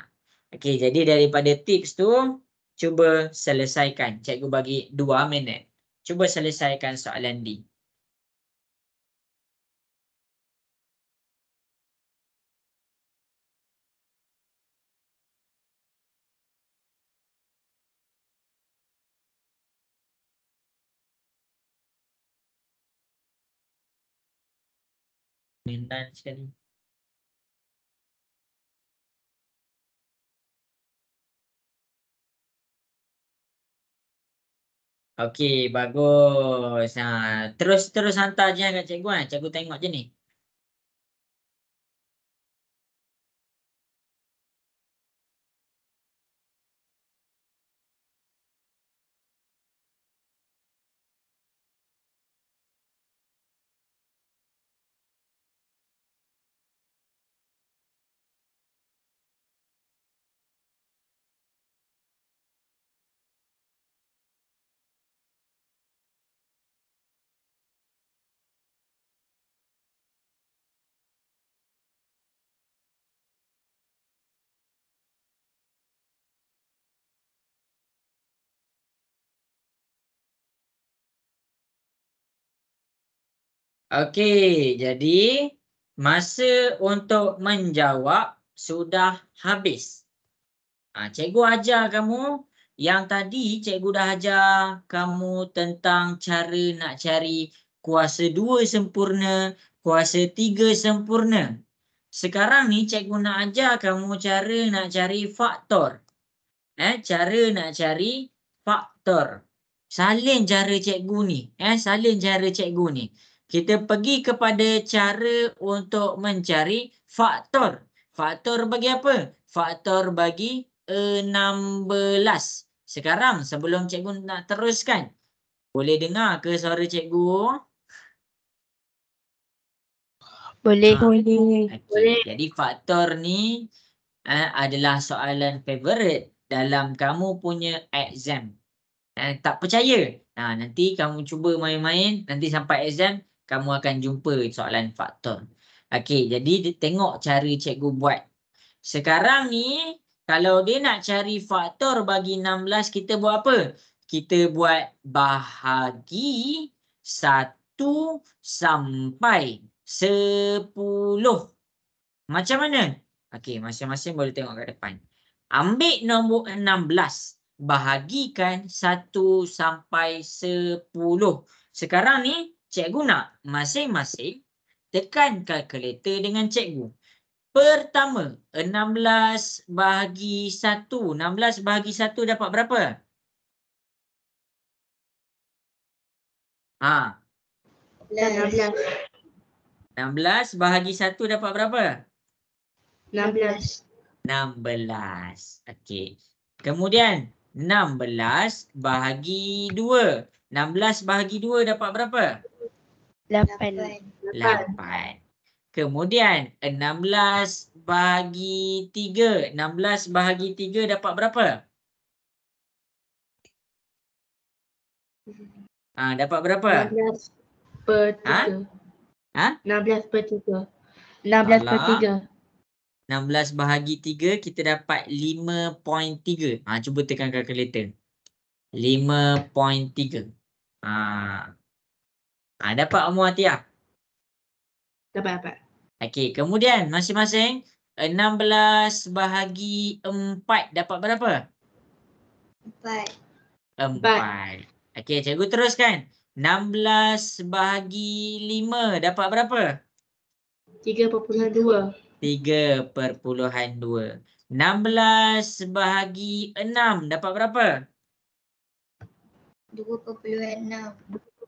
Okey, jadi daripada tips tu, cuba selesaikan. Cikgu bagi 2 minit. Cuba selesaikan soalan D. Minta sekali. Okey, bagus. Terus hantar je kat cikgu Cikgu tengok je ni. Okey, jadi masa untuk menjawab sudah habis. Cikgu ajar kamu yang tadi cikgu dah ajar kamu tentang cara nak cari kuasa 2 sempurna, kuasa 3 sempurna. Sekarang ni cikgu nak ajar kamu cara nak cari faktor. Cara nak cari faktor. Salin cara cikgu ni. Kita pergi kepada cara untuk mencari faktor. Faktor bagi apa? Faktor bagi 16. Sekarang sebelum cikgu nak teruskan, boleh dengar ke suara cikgu? Boleh. Okay. Jadi faktor ni adalah soalan favorite dalam kamu punya exam. Tak percaya? Nanti kamu cuba main-main, nanti sampai exam kamu akan jumpa soalan faktor. Okey, jadi tengok cara cikgu buat. Sekarang ni kalau dia nak cari faktor bagi 16, kita buat apa? Kita buat bahagi 1 sampai 10. Macam mana? Okey, masing-masing boleh tengok kat depan. Ambil nombor 16. Bahagikan 1 sampai 10. Sekarang ni cikgu nak masing-masing tekan kalkulator dengan cikgu. Pertama, 16 bahagi 1. 16 bahagi 1 dapat berapa? 16. 16 bahagi 1 dapat berapa? 16. 16. Okey. Kemudian 16 bahagi 2. 16 bahagi 2 dapat berapa? 8. 8. Kemudian 16 bahagi 3. 16 bahagi 3 dapat berapa? Dapat berapa? 16 per Ha? 3. Ha? 16 per 3. 16 per Salah. 3. 16 bahagi 3 kita dapat 5.3. Cuba tekan kalkulator. 5.3. Dapat Ummu Atiyah? Dapat. Okey, kemudian masing-masing 16 bahagi 4 dapat berapa? 4. 4. Okey, cikgu teruskan. 16 bahagi 5 dapat berapa? 3.2. 3.2. 16 bahagi 6 dapat berapa? 2.6.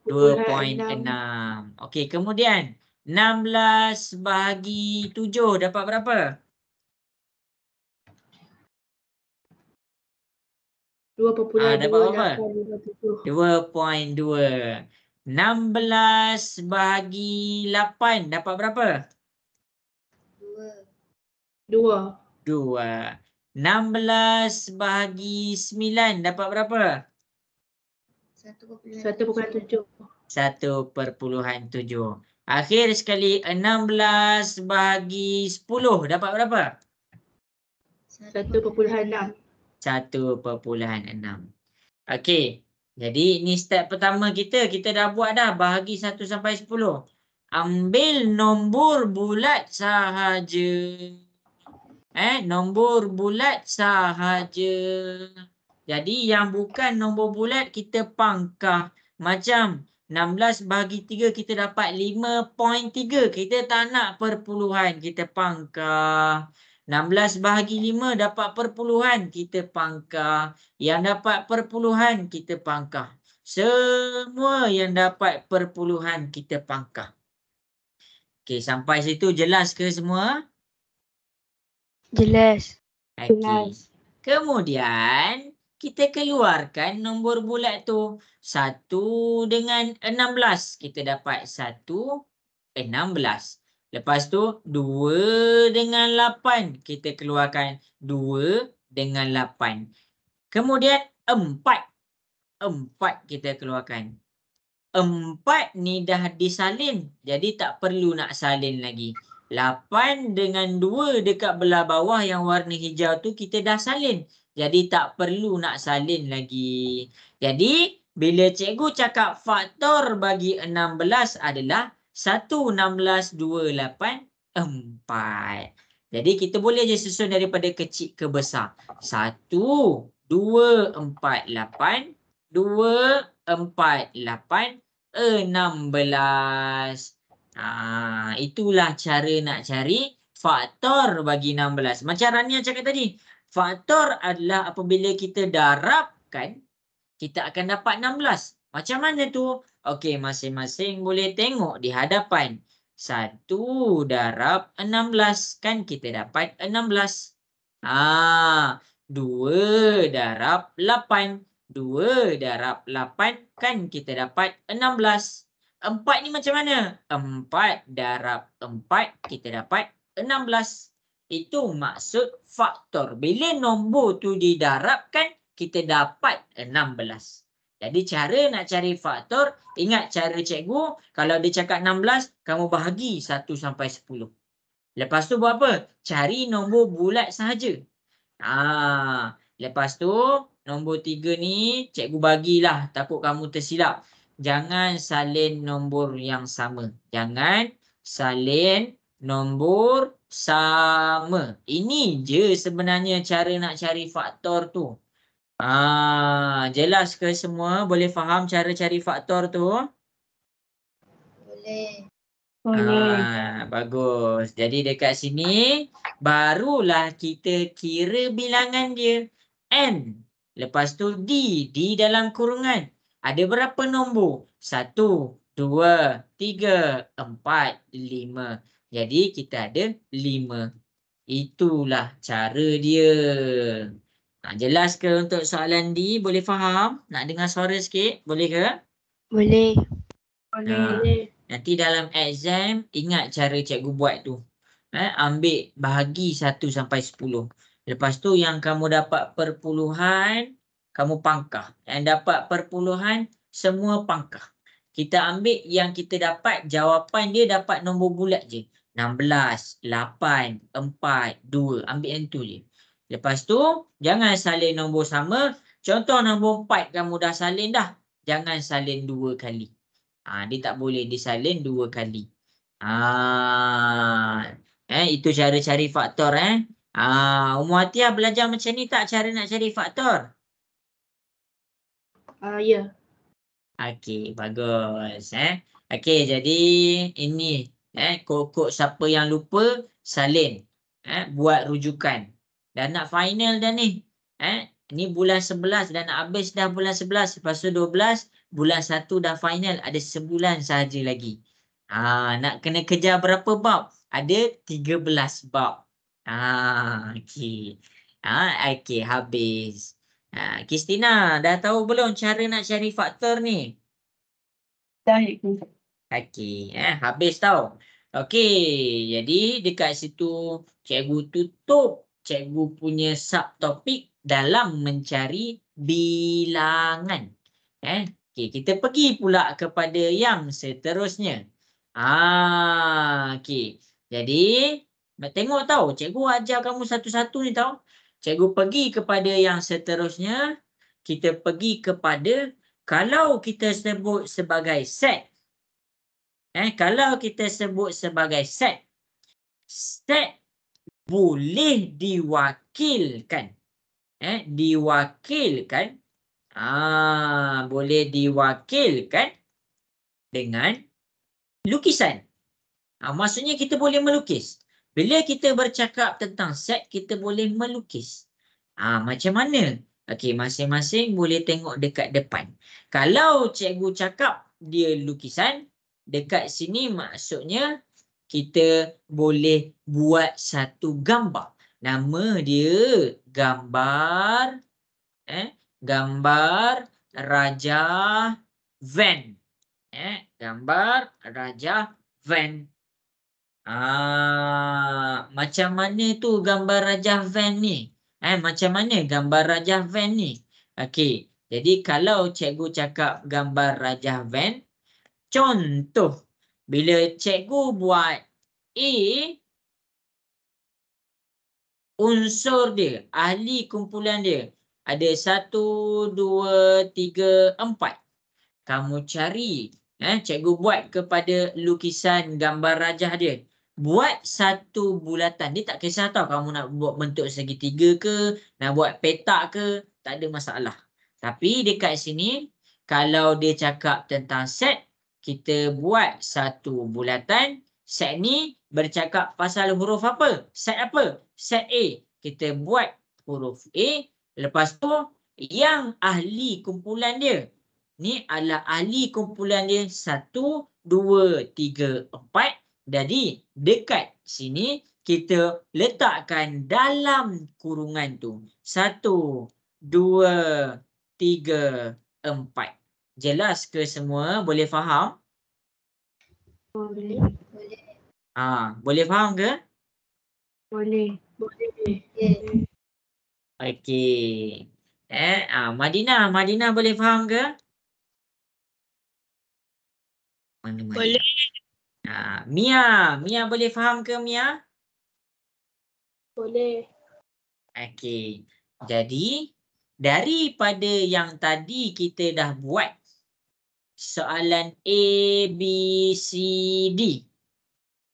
2.6. Okey, kemudian 16 bahagi 7 dapat berapa? 2.2. Dapat berapa? 857. 2.2. 16 bahagi 8 dapat berapa? 2. 2. 16 bahagi 9 dapat berapa? 1.7. 1.7. Akhir sekali 16 bahagi 10 dapat berapa? 1.6. 1.6. Okey. Jadi ini step pertama kita. Kita dah buat dah bahagi 1 sampai 10. Ambil nombor bulat sahaja. Nombor bulat sahaja. Jadi yang bukan nombor bulat kita pangkah. Macam 16 bahagi 3 kita dapat 5.3. Kita tak nak perpuluhan. Kita pangkah. 16 bahagi 5 dapat perpuluhan. Kita pangkah. Yang dapat perpuluhan kita pangkah. Semua yang dapat perpuluhan kita pangkah. Okey, sampai situ jelas ke semua? Jelas. Okey. Kemudian kita keluarkan nombor bulat tu. 1 dengan 16. Kita dapat 1, 16. Lepas tu 2 dengan 8. Kita keluarkan 2 dengan 8. Kemudian 4. 4 kita keluarkan. 4 ni dah disalin. Jadi tak perlu nak salin lagi. 8 dengan 2 dekat belah bawah yang warna hijau tu kita dah salin. Jadi tak perlu nak salin lagi. Jadi bila cikgu cakap faktor bagi 16 adalah 1, 16, 2, 8, 4. Jadi kita boleh je susun daripada kecil ke besar. 1, 2, 4, 8. 2, 4, 8, 16. Itulah cara nak cari faktor bagi 16. Macam Rania cakap tadi, faktor adalah apabila kita darabkan, kita akan dapat 16. Macam mana tu? Okey, masing-masing boleh tengok di hadapan. 1 darab 16, kan kita dapat 16. 2 darab 8. 2 darab 8, kan kita dapat 16. 4 ni macam mana? 4 darab 4, kita dapat 16. Itu maksud faktor. Bila nombor tu didarabkan, kita dapat 16. Jadi cara nak cari faktor, ingat cara cikgu, kalau dia cakap 16, kamu bahagi 1 sampai 10. Lepas tu buat apa? Cari nombor bulat sahaja. Lepas tu, nombor 3 ni, cikgu bagilah. Takut kamu tersilap. Jangan salin nombor yang sama. Jangan salin nombor sama. Ini je sebenarnya cara nak cari faktor tu. Jelas ke semua? Boleh faham cara cari faktor tu? Boleh. Bagus. Jadi dekat sini, barulah kita kira bilangan dia. N. Lepas tu D. D dalam kurungan. Ada berapa nombor? 1, 2, 3, 4, 5. Jadi kita ada 5. Itulah cara dia. Jelas ke untuk soalan D? Boleh faham? Nak dengar suara sikit? Boleh ke? Boleh. Boleh. Nanti dalam exam ingat cara cikgu buat tu. Ambil bahagi 1 sampai 10. Lepas tu yang kamu dapat perpuluhan, kamu pangkah. Yang dapat perpuluhan, semua pangkah. Kita ambil yang kita dapat, jawapan dia dapat nombor bulat je. 16, 8, 4, 2. Ambil yang tu je. Lepas tu, jangan salin nombor sama. Contoh nombor 4 kamu dah salin dah. Jangan salin 2 kali. Dia tak boleh disalin 2 kali. Itu cara cari faktor. Ummu Atiyah belajar macam ni tak cara nak cari faktor? Ya. Okey, bagus. Okey, jadi ini kok siapa yang lupa salin. Buat rujukan. Dah nak final dah ni. Ni bulan 11 dah nak habis dah bulan 11. Lepas tu 12, bulan 1 dah final. Ada sebulan sahaja lagi. Nak kena kejar berapa bab? Ada 13 bab. Okey. Okey, habis. Kristina, dah tahu belum cara nak cari faktor ni? Dah, cikgu. Okey, habis tau. Okey, jadi dekat situ cikgu tutup cikgu punya subtopik dalam mencari bilangan. Okey, kita pergi pula kepada yang seterusnya. Okey. Jadi, tengok tau, cikgu ajar kamu satu-satu ni tau. Cikgu pergi kepada yang seterusnya. Kita pergi kepada kalau kita sebut sebagai set. Kalau kita sebut sebagai set. Set boleh diwakilkan. Diwakilkan. Boleh diwakilkan dengan lukisan. Maksudnya kita boleh melukis. Bila kita bercakap tentang set, kita boleh melukis. Macam mana? Okey, masing-masing boleh tengok dekat depan. Kalau cikgu cakap dia lukisan, dekat sini maksudnya kita boleh buat satu gambar. Nama dia gambar gambar Raja Van. Gambar Raja Van. Macam mana tu gambar Raja Van ni? Macam mana gambar Raja Van ni? Okey, jadi kalau cikgu cakap gambar Raja Van, contoh bila cikgu buat A, unsur dia, ahli kumpulan dia ada 1, 2, 3, 4. Kamu cari, cikgu buat kepada lukisan gambar rajah dia. Buat satu bulatan. Dia tak kisah tau kamu nak buat bentuk segitiga ke, nak buat petak ke, tak ada masalah. Tapi dekat sini, kalau dia cakap tentang set, kita buat satu bulatan. Set ni bercakap pasal huruf apa? Set apa? Set A. Kita buat huruf A. Lepas tu, yang ahli kumpulan dia. Ni adalah ahli kumpulan dia 1, 2, 3, 4. Jadi dekat sini kita letakkan dalam kurungan tu. 1, 2, 3, 4. Jelas ke semua? Boleh faham? Boleh. Boleh faham ke? Boleh. Okey. Madinah boleh faham ke? Mana Boleh. Mia boleh faham ke Mia? Boleh. Okey. Jadi daripada yang tadi kita dah buat soalan A, B, C, D.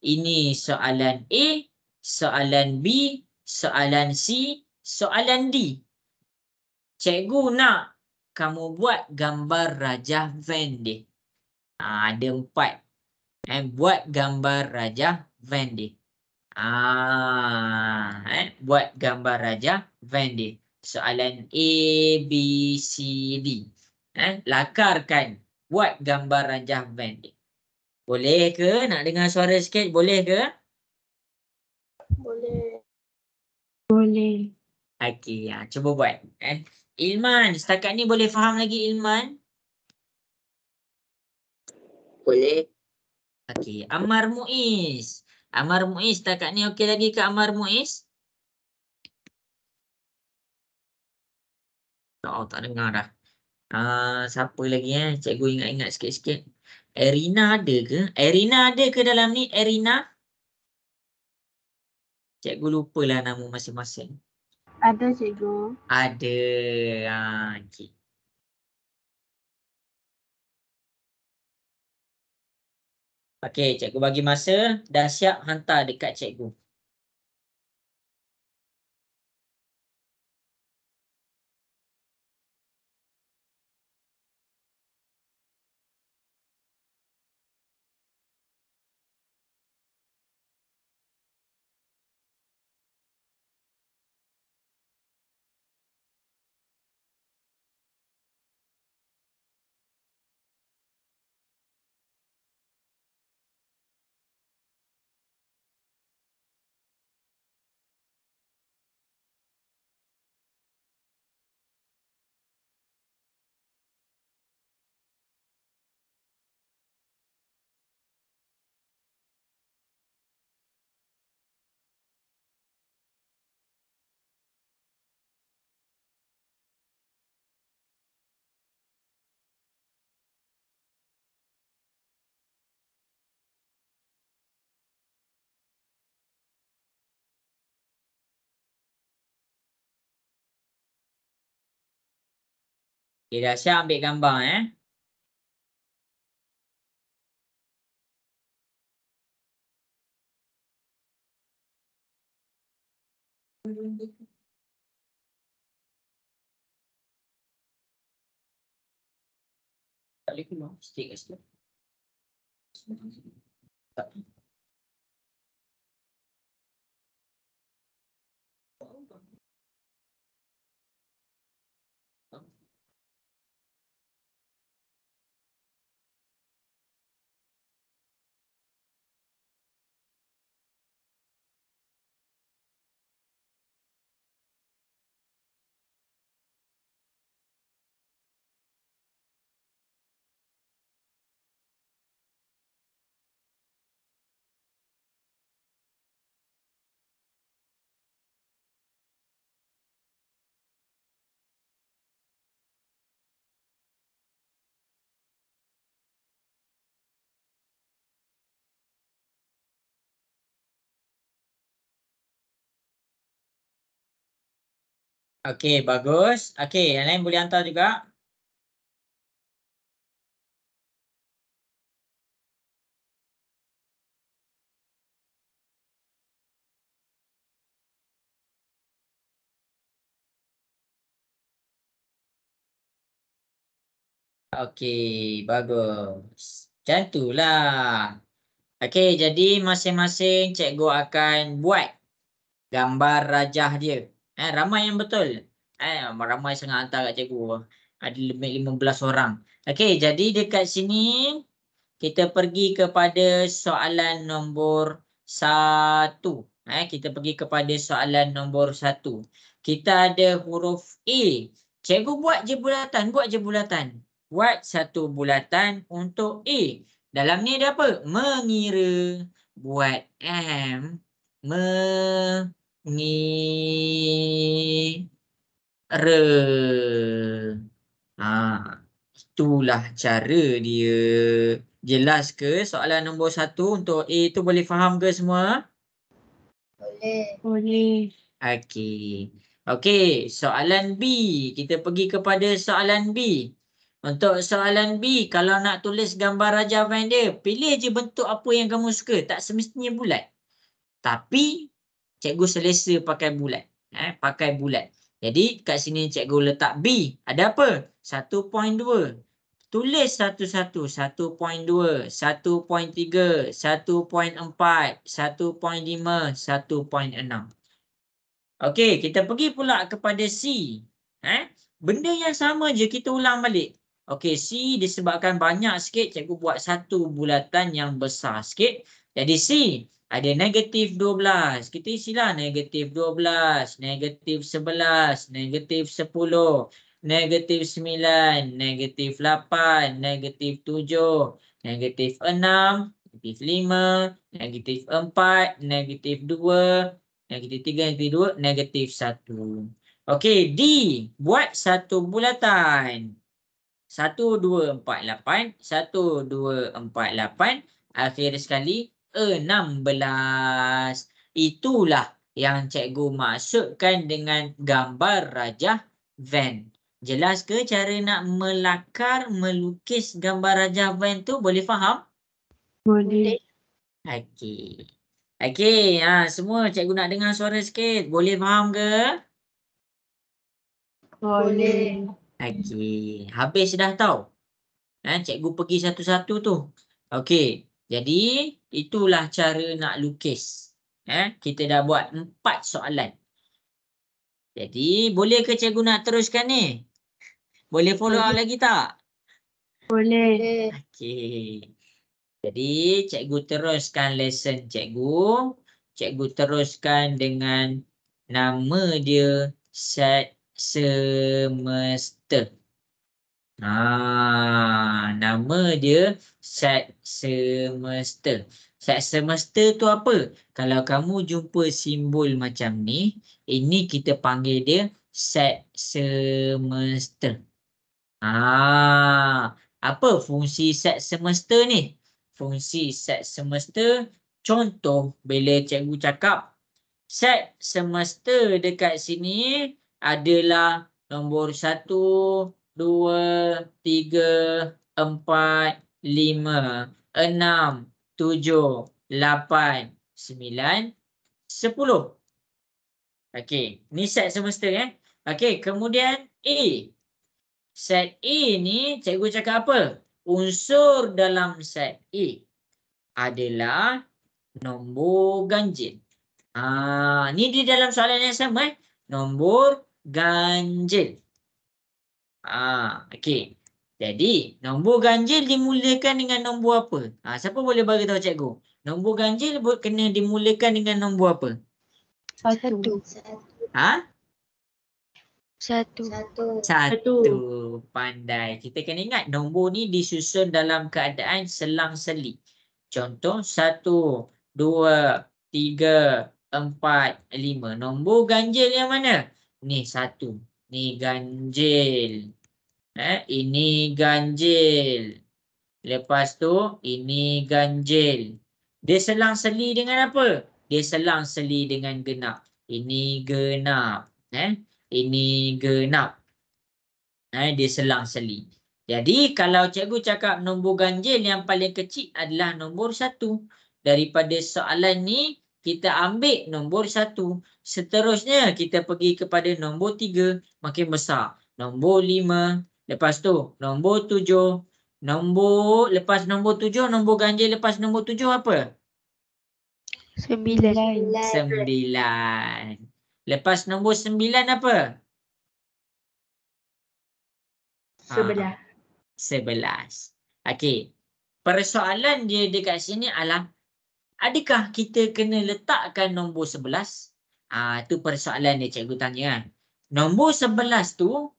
Ini soalan A, soalan B, soalan C, soalan D. Cikgu nak kamu buat gambar Raja Van dia. Ada 4. Buat gambar Raja Van dia. Buat gambar Raja Van dia. Soalan A, B, C, D. Lakarkan. Buat gambar Raja Van dia. Boleh ke? Nak dengar suara sikit? Boleh ke? Boleh. Boleh. Okey, cuba buat. Ilman, setakat ni boleh faham lagi Ilman? Boleh. Okey, Ammar Muiz. Ammar Muiz, setakat ni okey lagi ke Ammar Muiz? Oh, tak dengar dah. Siapa lagi Cikgu ingat-ingat sikit-sikit. Erina ada ke? Erina ada ke dalam ni? Erina? Cikgu lupalah nama masing-masing. Ada cikgu. Ada. Okey. Okey, cikgu bagi masa. Dah siap hantar dekat cikgu. Okey, dah siap ambil gambar Tak boleh keluar. Stick kat situ. Tak. Okey, bagus. Okey, yang lain boleh hantar juga. Okey, bagus. Macam itulah. Okey, jadi masing-masing cikgu akan buat gambar rajah dia. Ramai yang betul. Ramai sangat hantar kat cikgu. Ada lebih 15 orang. Okey, jadi dekat sini kita pergi kepada soalan nombor 1. Kita pergi kepada soalan nombor 1. Kita ada huruf A. Cikgu buat je bulatan. Buat satu bulatan untuk A. Dalam ni ada apa? Mengira. Buat M. Mengira. Itulah cara dia. Jelas ke soalan nombor 1 untuk A tu boleh faham ke semua? Boleh. Boleh. Okey, soalan B. Kita pergi kepada soalan B. Untuk soalan B, kalau nak tulis gambar rajah van dia, pilih je bentuk apa yang kamu suka. Tak semestinya bulat. Tapi, cikgu selesa pakai bulat. Pakai bulat. Jadi, kat sini cikgu letak B. Ada apa? 1.2. Tulis satu-satu. 1.2, 1.3, 1.4, 1.5, 1.6. Okey, kita pergi pula kepada C. Benda yang sama je kita ulang balik. Okey, C disebabkan banyak sikit, cikgu buat satu bulatan yang besar sikit. Jadi C, Ada negatif 12. Kita isilah negatif 12, negatif 11, negatif 10, negatif 9, negatif 8, negatif 7, negatif 6, negatif 5, negatif 4, negatif 2, negatif 3, negatif 2, negatif 1. Okey, D. Buat satu bulatan. 1, 2, 4, 8. 1, 2, 4, 8. Akhir sekali 16. Itulah yang cikgu maksudkan dengan gambar rajah van. Jelas ke cara nak melakar, melukis gambar rajah van tu? Boleh faham? Boleh. Okey. Okey, semua cikgu nak dengar suara sikit. Boleh faham ke? Boleh. Okey, habis dah tahu. Cikgu pergi satu-satu tu. Okey, jadi itulah cara nak lukis. Kita dah buat 4 soalan. Jadi, boleh ke cikgu nak teruskan ni? Boleh follow up lagi tak? Boleh. Okey. Jadi, cikgu teruskan lesson cikgu. Cikgu teruskan dengan nama dia set semester. Nama dia set semester. Set semester tu apa? Kalau kamu jumpa simbol macam ni, ini kita panggil dia set semester. Apa fungsi set semester ni? Fungsi set semester, contoh bila cikgu cakap set semester dekat sini adalah nombor 1, 2, 3, 4, 5, 6, 7, 8, 9, 10. Okey, ni set semester Okey, kemudian A. Set A ni cikgu cakap apa? Unsur dalam set A adalah nombor ganjil. Ni di dalam soalan yang sama nombor ganjil. Okey. Jadi, nombor ganjil dimulakan dengan nombor apa? Siapa boleh bagi tahu cikgu? Nombor ganjil kena dimulakan dengan nombor apa? Satu. Satu. Pandai. Kita kena ingat nombor ni disusun dalam keadaan selang-seli. Contoh 1, 2, 3, 4, 5. Nombor ganjil yang mana? Ni 1. Ni ganjil. Ini ganjil. Lepas tu ini ganjil. Dia selang-seli dengan apa? Dia selang-seli dengan genap. Ini genap. Ini genap. Dia selang-seli. Jadi kalau cikgu cakap nombor ganjil yang paling kecil adalah nombor 1. Daripada soalan ni kita ambil nombor 1. Seterusnya kita pergi kepada nombor 3. Makin besar. Nombor 5. Lepas tu nombor 7. Lepas nombor 7, nombor ganjil lepas nombor 7 apa? 9. 9. Lepas nombor 9 apa? 11. Okey. Persoalan dia dekat sini adalah adakah kita kena letakkan nombor 11? Tu persoalan dia cikgu tanya. Nombor 11 tu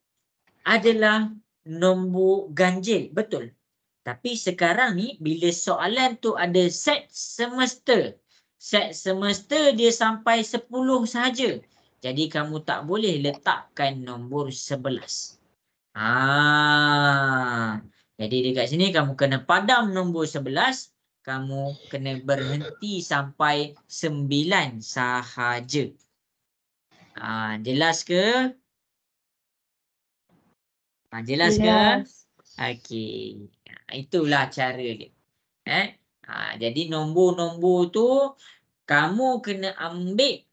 adalah nombor ganjil, betul. Tapi sekarang ni bila soalan tu ada set semester. Set semester dia sampai 10 sahaja. Jadi kamu tak boleh letakkan nombor 11. Jadi dekat sini kamu kena padam nombor 11. Kamu kena berhenti sampai 9 sahaja. Jelas ke? Jelas ke? Okey. Itulah cara dia. Jadi nombor-nombor tu kamu kena ambil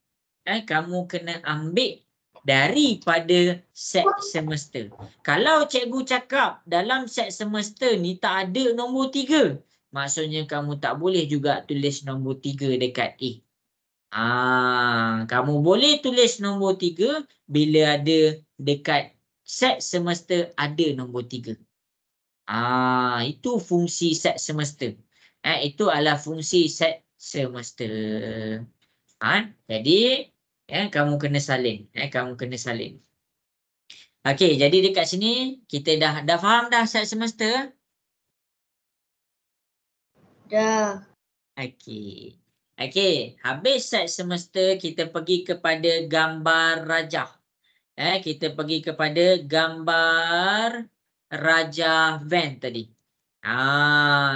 daripada set semester. Kalau cikgu cakap dalam set semester ni tak ada nombor 3, maksudnya kamu tak boleh juga tulis nombor 3 dekat A. Kamu boleh tulis nombor 3 bila ada dekat set semester ada nombor 3. Itu fungsi set semester. Itu adalah fungsi set semesta. Jadi kamu kena salin. Kamu kena salin. Okey, jadi dekat sini kita dah faham dah set semesta? Dah. Okey. Okey, habis set semesta kita pergi kepada gambar rajah. Kita pergi kepada gambar rajah van tadi.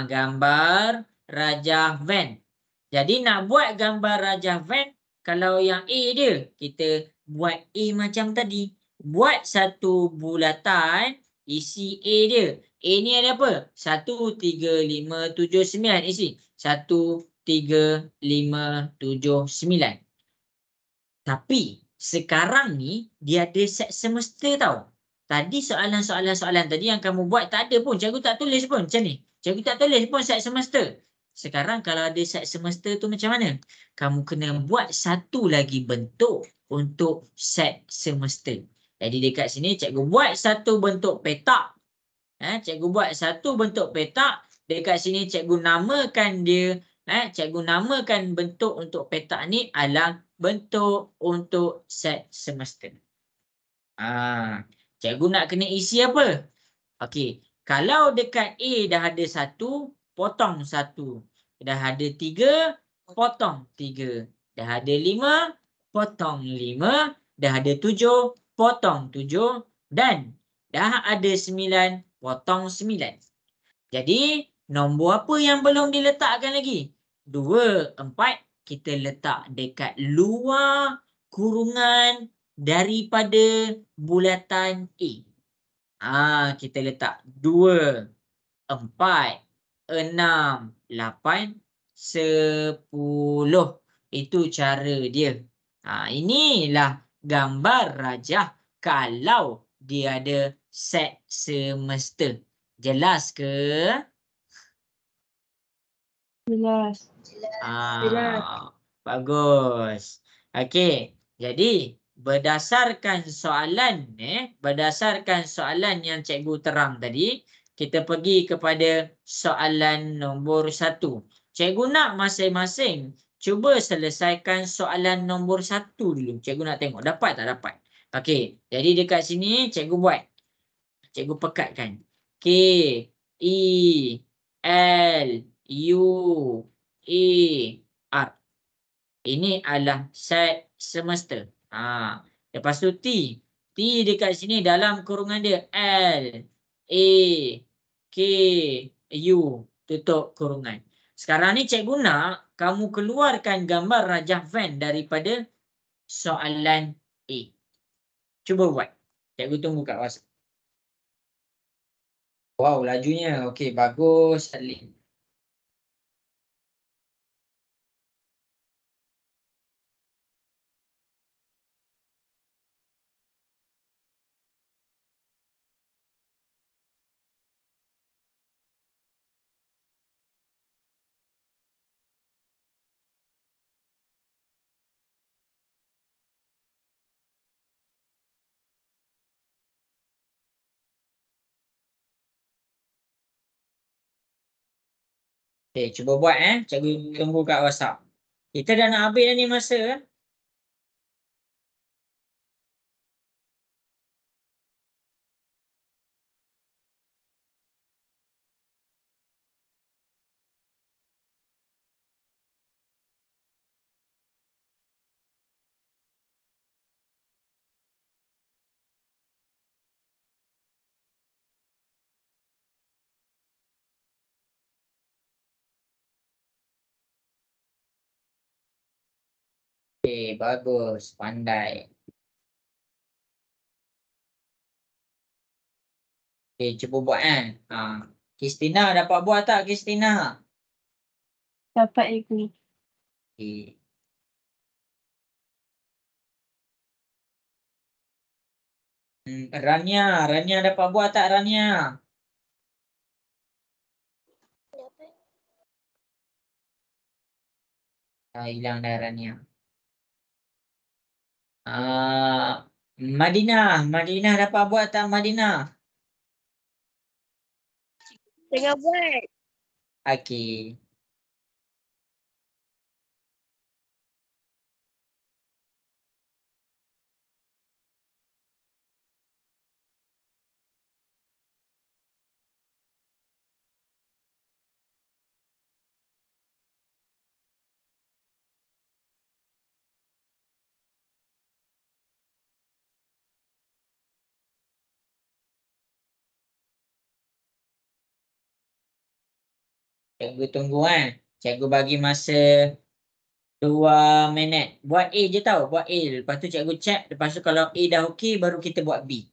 Gambar rajah van. Jadi nak buat gambar rajah van, kalau yang A dia, kita buat A macam tadi. Buat satu bulatan, isi A dia. A ni ada apa? 1, 3, 5, 7, 9. Isi 1, 3, 5, 7, 9. Tapi sekarang ni dia ada set semesta tau. Tadi soalan tadi yang kamu buat tak ada pun. Cikgu tak tulis pun macam ni. Cikgu tak tulis pun set semesta. Sekarang kalau ada set semesta tu macam mana? Kamu kena buat satu lagi bentuk untuk set semesta. Jadi dekat sini cikgu buat satu bentuk petak. Cikgu buat satu bentuk petak. Dekat sini cikgu namakan dia. Cikgu namakan bentuk untuk petak ni adalah bentuk untuk set semesta. Cikgu nak kena isi apa? Okey, kalau dekat A dah ada 1, potong 1. Dah ada 3, potong 3. Dah ada 5, potong 5. Dah ada 7, potong 7. Dan dah ada 9, potong 9. Jadi, nombor apa yang belum diletakkan lagi? 2, 4. Kita letak dekat luar kurungan daripada bulatan A. Kita letak 2, 4, 6, 8, 10. Itu cara dia. Inilah gambar rajah kalau dia ada set semesta. Jelas ke? Jelas. Bagus. Okey. Jadi berdasarkan soalan yang cikgu terang tadi, kita pergi kepada soalan nombor 1. Cikgu nak masing-masing cuba selesaikan soalan nombor 1 dulu. Cikgu nak tengok dapat tak dapat. Okey. Jadi dekat sini cikgu buat. Cikgu pekatkan. K, E, L, U, E, R. Ini adalah set semesta. Lepas tu T. T dekat sini dalam kurungan dia L, A, K, U. Tutup kurungan. Sekarang ni cikgu nak kamu keluarkan gambar rajah van daripada soalan A. Cuba buat. Cikgu tunggu kat WhatsApp. Wow, lajunya. Okey, bagus. Salin. Okey, cuba buat Cikgu tunggu kat WhatsApp. Kita dah nak habis dah ni masa. Okey, bagus. Pandai. Okey, cuba buat Kristina dapat buat tak Kristina? Dapat cikgu. Okey. Rania dapat buat tak Rania? Hilang dah Rania. Madinah dapat buat tak Madinah? Tengah buat. Okey. Cikgu tunggu kan. Cikgu bagi masa 2 minit. Buat A je tau. Buat A. Lepas tu cikgu check. Lepas tu kalau A dah okey baru kita buat B.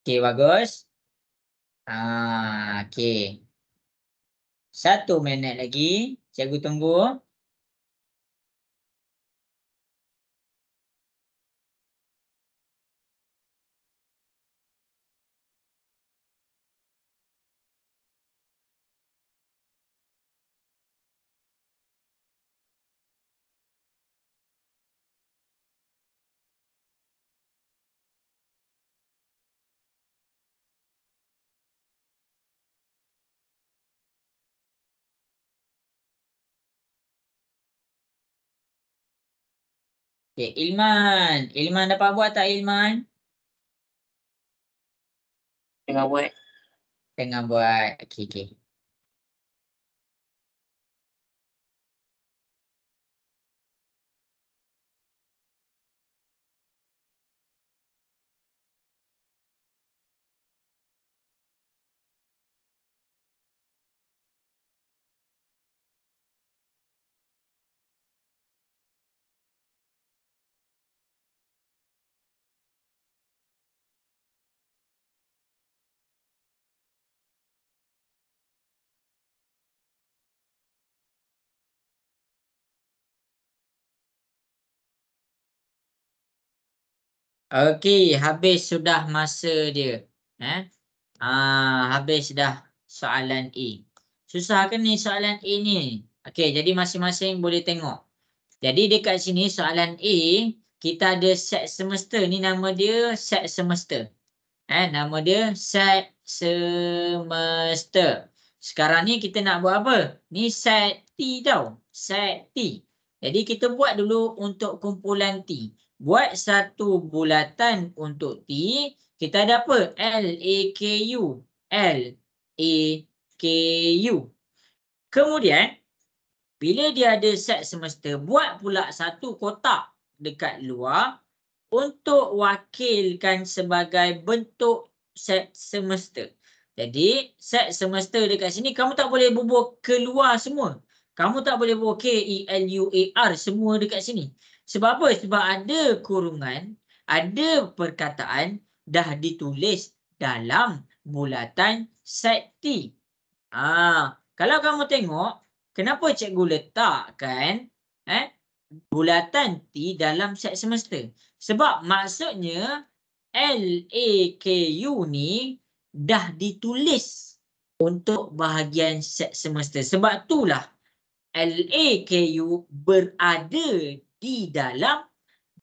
Okey, bagus. Okey. 1 minit lagi. Cikgu tunggu. Okey, Ilman. Ilman dapat buat tak Ilman? Tengah buat. Tengah buat. Okey, okey. Okey, habis sudah masa dia. Habis dah soalan A. Susah ke ni soalan A ni? Okey, jadi masing-masing boleh tengok. Jadi dekat sini soalan A, kita ada set semester. Ni nama dia set semester. Nama dia set semester. Sekarang ni kita nak buat apa? Ni set T tau. Set T. Jadi kita buat dulu untuk kumpulan T. Buat satu bulatan untuk T. Kita ada apa? LAKU. LAKU. Kemudian, bila dia ada set semester, buat pula satu kotak dekat luar untuk wakilkan sebagai bentuk set semester. Jadi, set semester dekat sini, kamu tak boleh bubuh keluar semua. Kamu tak boleh bubuh KELUAR semua dekat sini. Sebab apa? Sebab ada kurungan, ada perkataan dah ditulis dalam bulatan set T. Kalau kamu tengok, kenapa cikgu letakkan bulatan T dalam set semester? Sebab maksudnya LAKU ni dah ditulis untuk bahagian set semester. Sebab itulah LAKU berada di dalam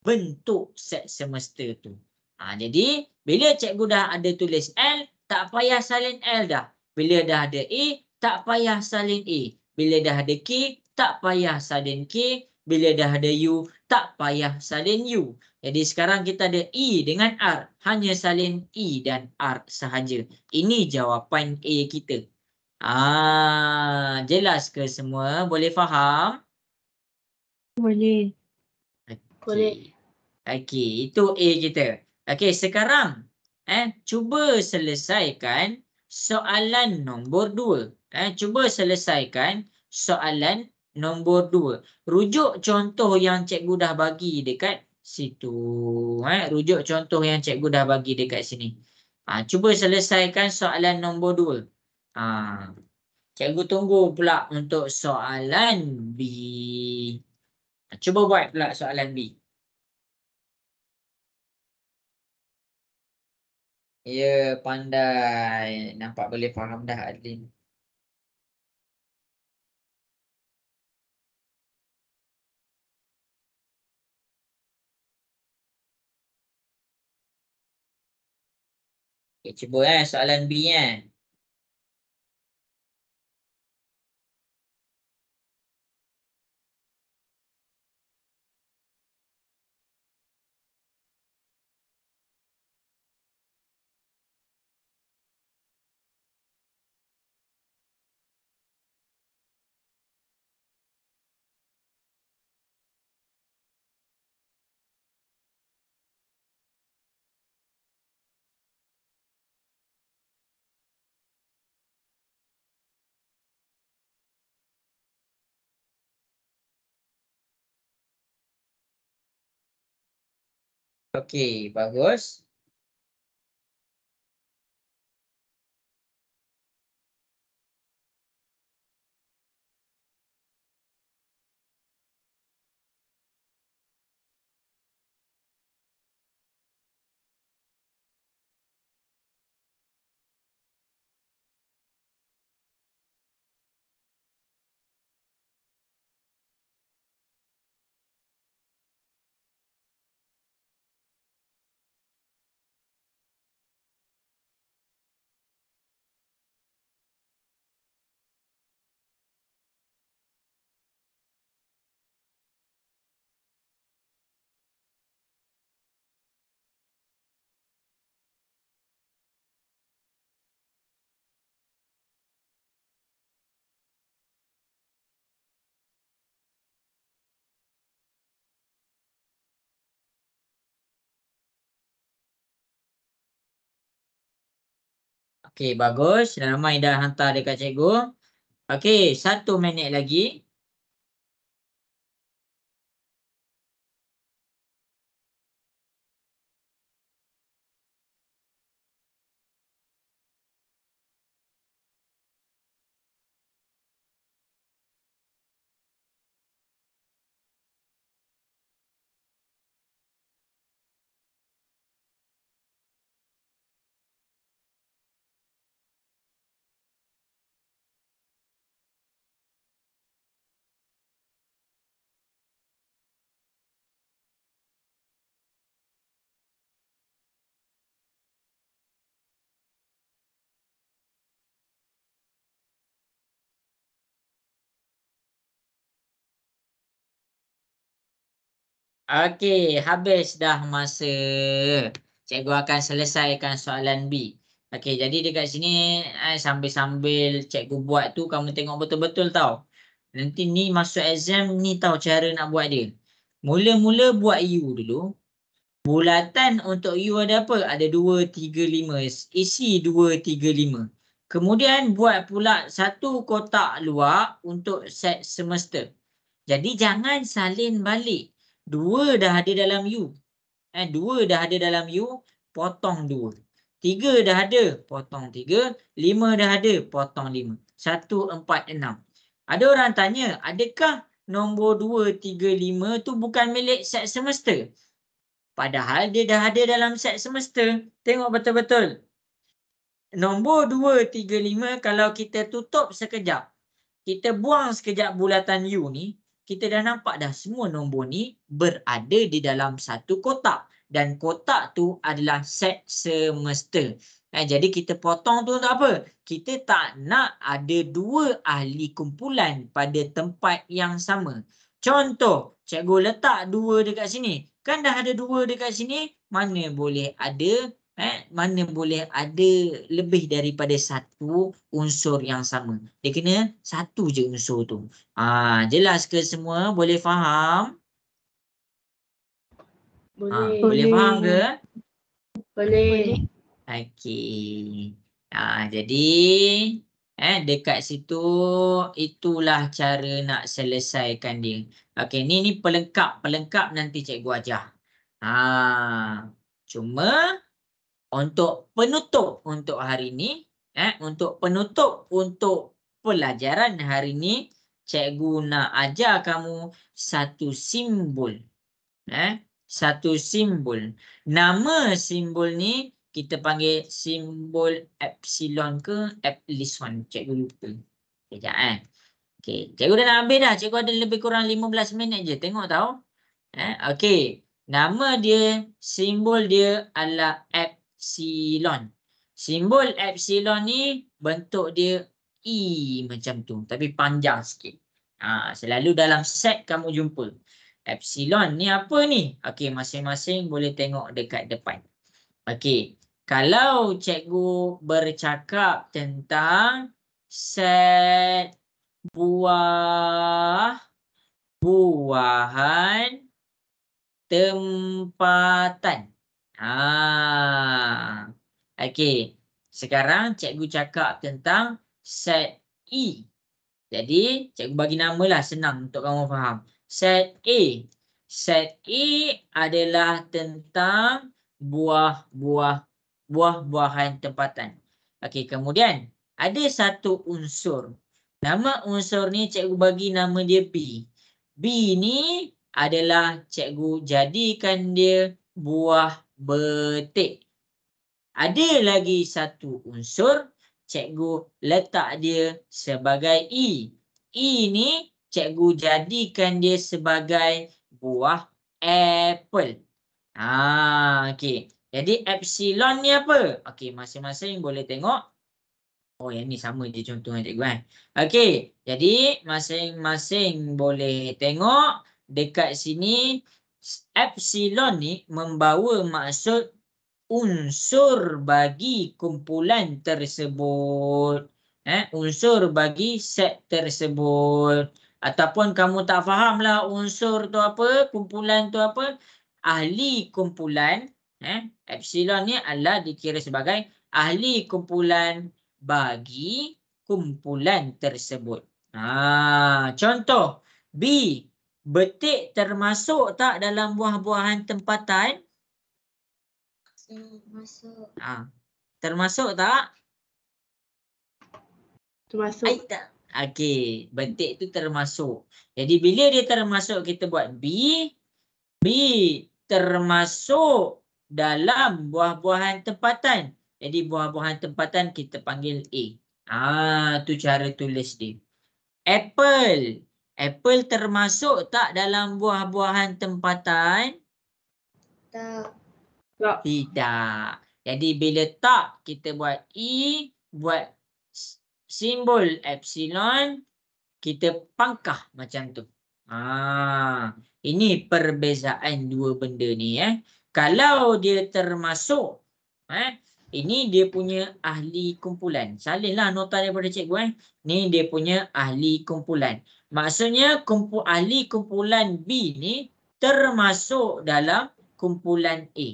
bentuk set semester tu. Jadi bila cikgu dah ada tulis L, tak payah salin L dah. Bila dah ada A, tak payah salin A. Bila dah ada K, tak payah salin K. Bila dah ada U, tak payah salin U. Jadi sekarang kita ada E dengan R. Hanya salin E dan R sahaja. Ini jawapan A kita. Jelas ke semua? Boleh faham? Boleh. Boleh. Okey, itu A kita. Okey, sekarang cuba selesaikan soalan nombor 2. Cuba selesaikan soalan nombor 2. Rujuk contoh yang cikgu dah bagi dekat situ. Rujuk contoh yang cikgu dah bagi dekat sini. Cuba selesaikan soalan nombor 2. Cikgu tunggu pula untuk soalan B. Cuba buat pula soalan B. Ya, pandai. Nampak boleh faham dah, Adlin. Okay, cuba soalan B . Okey, bagus. Okey, bagus. Ramai dah hantar dekat cikgu. Okey, 1 minit lagi. Okey, habis dah masa. Cikgu akan selesaikan soalan B. Okey, jadi dekat sini sambil-sambil cikgu buat tu kamu tengok betul-betul tau. Nanti ni masuk exam ni tahu cara nak buat dia. Mula-mula buat U dulu. Bulatan untuk U ada apa? Ada 2, 3, 5. Isi 2, 3, 5. Kemudian buat pula satu kotak luar untuk set semester. Jadi jangan salin balik. 2 dah ada dalam U. 2 dah ada dalam U, potong 2. 3 dah ada, potong 3. 5 dah ada, potong 5. 1, 4, 6. Ada orang tanya, adakah nombor 2, 3, 5 tu bukan milik set semester? Padahal dia dah ada dalam set semester. Tengok betul-betul. Nombor 2, 3, 5 kalau kita tutup sekejap, kita buang sekejap bulatan U ni, kita dah nampak dah semua nombor ni berada di dalam satu kotak. Dan kotak tu adalah set semester. Jadi kita potong tu untuk apa? Kita tak nak ada 2 ahli kumpulan pada tempat yang sama. Contoh, cikgu letak 2 dekat sini. Kan dah ada 2 dekat sini, mana boleh ada mana boleh ada lebih daripada satu unsur yang sama. Dia kena satu je unsur tu. Jelas ke semua? Boleh faham? Boleh. Boleh faham ke? Boleh. Okey. Jadi dekat situ itulah cara nak selesaikan dia. Okey, ni pelengkap nanti cikgu ajar. Cuma untuk penutup untuk hari ni, untuk penutup untuk pelajaran hari ni, cikgu nak ajar kamu satu simbol. Satu simbol. Nama simbol ni kita panggil simbol epsilon ke epsilon. Cikgu lupa. Sekejap Okey, cikgu dah nak habis dah. Cikgu ada lebih kurang 15 minit je. Tengok tahu. Okey. Nama dia, simbol dia adalah epsilon. Simbol epsilon ni bentuk dia E macam tu. Tapi panjang sikit. Selalu dalam set kamu jumpa. Epsilon ni apa ni? Okey, masing-masing boleh tengok dekat depan. Okey, kalau cikgu bercakap tentang set buah-buahan tempatan. Okey, sekarang cikgu cakap tentang set E. Jadi, cikgu bagi nama lah, senang untuk kamu faham. Set A. Set A adalah tentang buah-buahan tempatan. Okey, kemudian ada satu unsur. Nama unsur ni cikgu bagi nama dia B. B ni adalah cikgu jadikan dia buah betik. Ada lagi satu unsur, cikgu letak dia sebagai E. E ni cikgu jadikan dia sebagai buah apple. Okey. Jadi epsilon ni apa? Okey, masing-masing boleh tengok. Oh, yang ni sama je contoh dengan cikgu Okey, jadi masing-masing boleh tengok dekat sini epsilon ni membawa maksud unsur bagi kumpulan tersebut. Unsur bagi set tersebut. Ataupun kamu tak faham lah unsur tu apa, kumpulan tu apa, ahli kumpulan, epsilon ni adalah dikira sebagai ahli kumpulan bagi kumpulan tersebut. Contoh B, betik termasuk tak dalam buah-buahan tempatan? Masuk. Termasuk tak? Termasuk. Tak. Okey, betik tu termasuk. Jadi bila dia termasuk, kita buat B termasuk dalam buah-buahan tempatan. Jadi buah-buahan tempatan kita panggil A. Tu cara tulis dia. Apple. Apple termasuk tak dalam buah-buahan tempatan? Tak. Tidak. Jadi bila tak, kita buat E, buat simbol epsilon, kita pangkah macam tu. Ini perbezaan dua benda ni. Kalau dia termasuk, ini dia punya ahli kumpulan. Salinlah nota daripada cikgu. Ni dia punya ahli kumpulan. Maksudnya ahli kumpulan B ni termasuk dalam kumpulan A.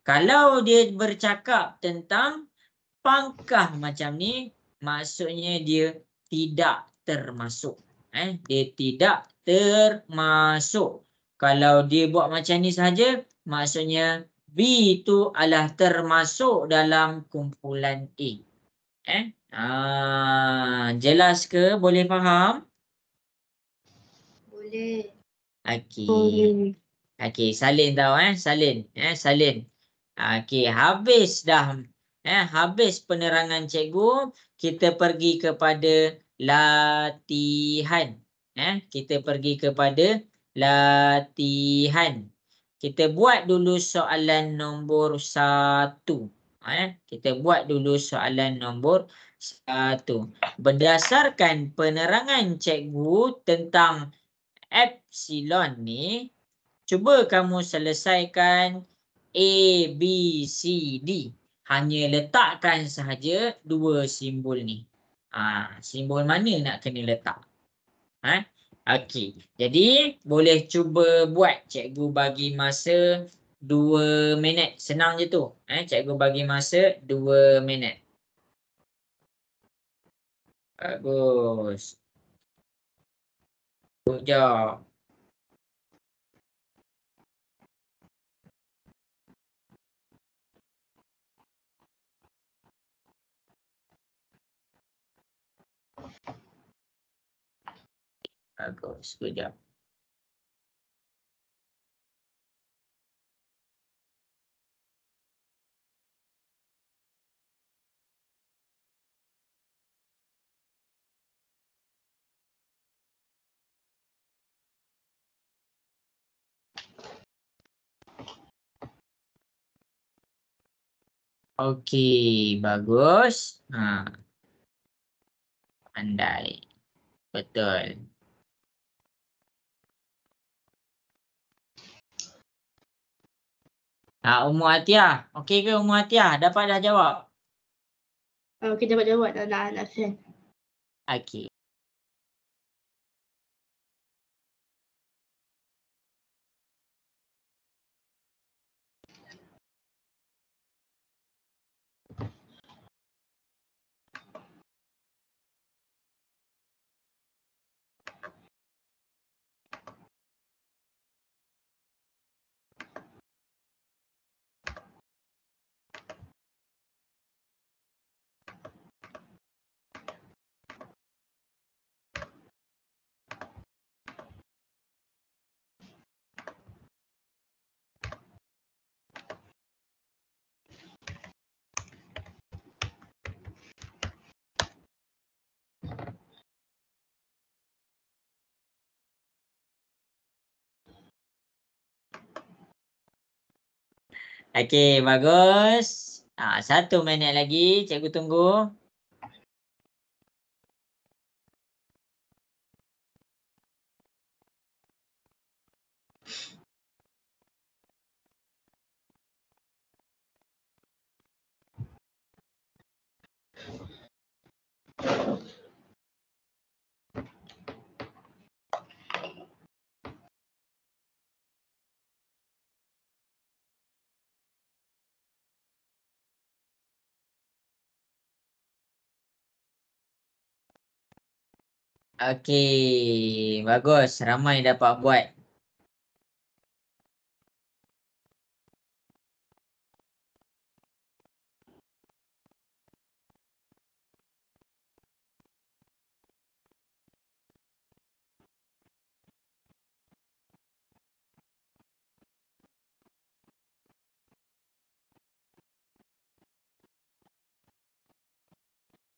Kalau dia bercakap tentang pangkah macam ni, maksudnya dia tidak termasuk. Dia tidak termasuk. Kalau dia buat macam ni saja, maksudnya B itu adalah termasuk dalam kumpulan A. Jelas ke? Boleh faham? Boleh. Okey. Okey, salin tau salin. Salin. Okey, habis dah. Habis penerangan cikgu, kita pergi kepada latihan. Kita pergi kepada latihan. Kita buat dulu soalan nombor 1. Kita buat dulu soalan nombor 1. Berdasarkan penerangan cikgu tentang epsilon ni, cuba kamu selesaikan A, B, C, D. Hanya letakkan sahaja dua simbol ni. Simbol mana nak kena letak? Okey. Jadi boleh cuba buat. Cikgu bagi masa 2 minit. Senang je tu. Cikgu bagi masa 2 minit. Bagus. Good job. Bagus. Good job. Okey, bagus. Pandai. Betul. Ummu Atiyah. Okey ke Ummu Atiyah? Dapat dah jawab? Okey, dapat jawab dah nak send. Okey. Okey, bagus. 1 minit lagi. Cikgu tunggu. Okey, bagus. Ramai dapat buat.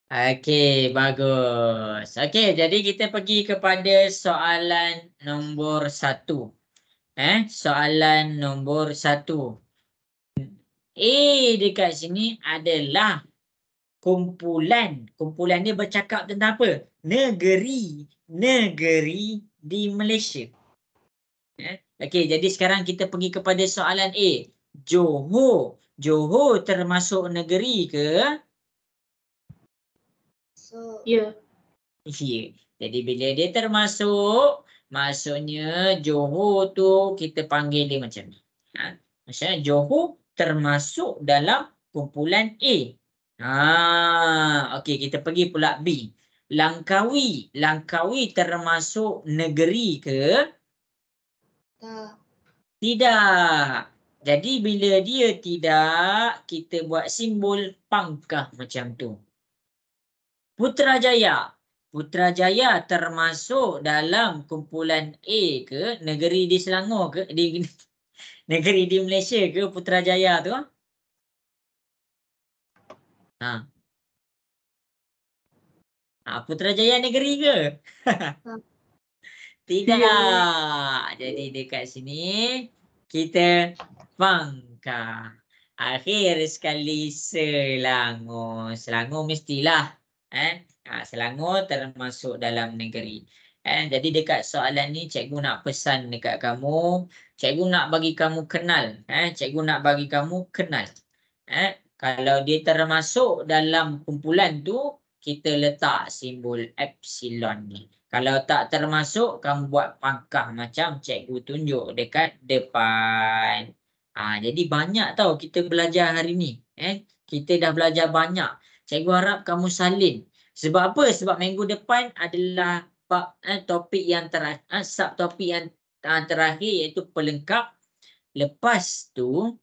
Okey, bagus. Okey, jadi kita pergi kepada soalan nombor 1. Soalan nombor 1. A dekat sini adalah kumpulan. Kumpulan dia bercakap tentang apa? Negeri di Malaysia. Okey, jadi sekarang kita pergi kepada soalan A. Johor. Johor termasuk negeri ke? So, Ya. Ya. Jadi bila dia termasuk, maksudnya Johor tu kita panggil dia macam ni. Maksudnya Johor termasuk dalam kumpulan A. Okey, kita pergi pula B. Langkawi. Langkawi termasuk negeri ke? tak. Tidak. Jadi bila dia tidak, kita buat simbol pangkah macam tu. Putrajaya. Putrajaya termasuk dalam kumpulan A ke? Negeri di Selangor ke? Negeri di Malaysia ke Putrajaya tu? Putrajaya negeri ke? Tidak. Jadi dekat sini kita pangkah. Akhir sekali Selangor. Selangor mestilah. Selangor termasuk dalam negeri. Jadi dekat soalan ni cikgu nak pesan dekat kamu, cikgu nak bagi kamu kenal. Cikgu nak bagi kamu kenal. Kalau dia termasuk dalam kumpulan tu, kita letak simbol epsilon ni. Kalau tak termasuk, kamu buat pangkah macam cikgu tunjuk dekat depan. Jadi banyak tau kita belajar hari ni. Kita dah belajar banyak. Cikgu harap kamu salin. Sebab apa? Sebab minggu depan adalah topik yang terakhir, subtopik yang terakhir iaitu pelengkap. Lepas tu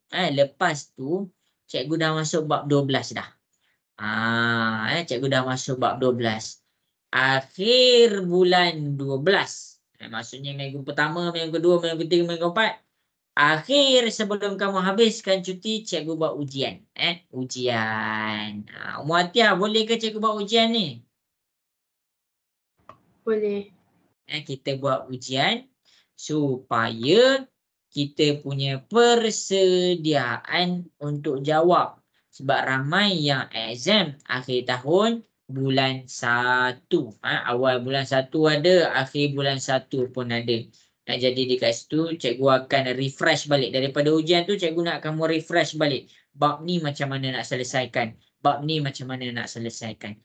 cikgu dah masuk bab 12 dah. Cikgu dah masuk bab 12. Akhir bulan 12. Maksudnya minggu pertama, minggu kedua, minggu ketiga, minggu keempat. Akhir sebelum kamu habiskan cuti, cikgu buat ujian. Ujian. Muatia, boleh ke cikgu buat ujian ni? Boleh. Kita buat ujian supaya kita punya persediaan untuk jawab. Sebab ramai yang exam akhir tahun bulan 1. Awal bulan 1 ada, akhir bulan 1 pun ada. Jadi dekat situ cikgu akan refresh balik. Daripada ujian tu cikgu nak kamu refresh balik. Bab ni macam mana nak selesaikan. Bab ni macam mana nak selesaikan.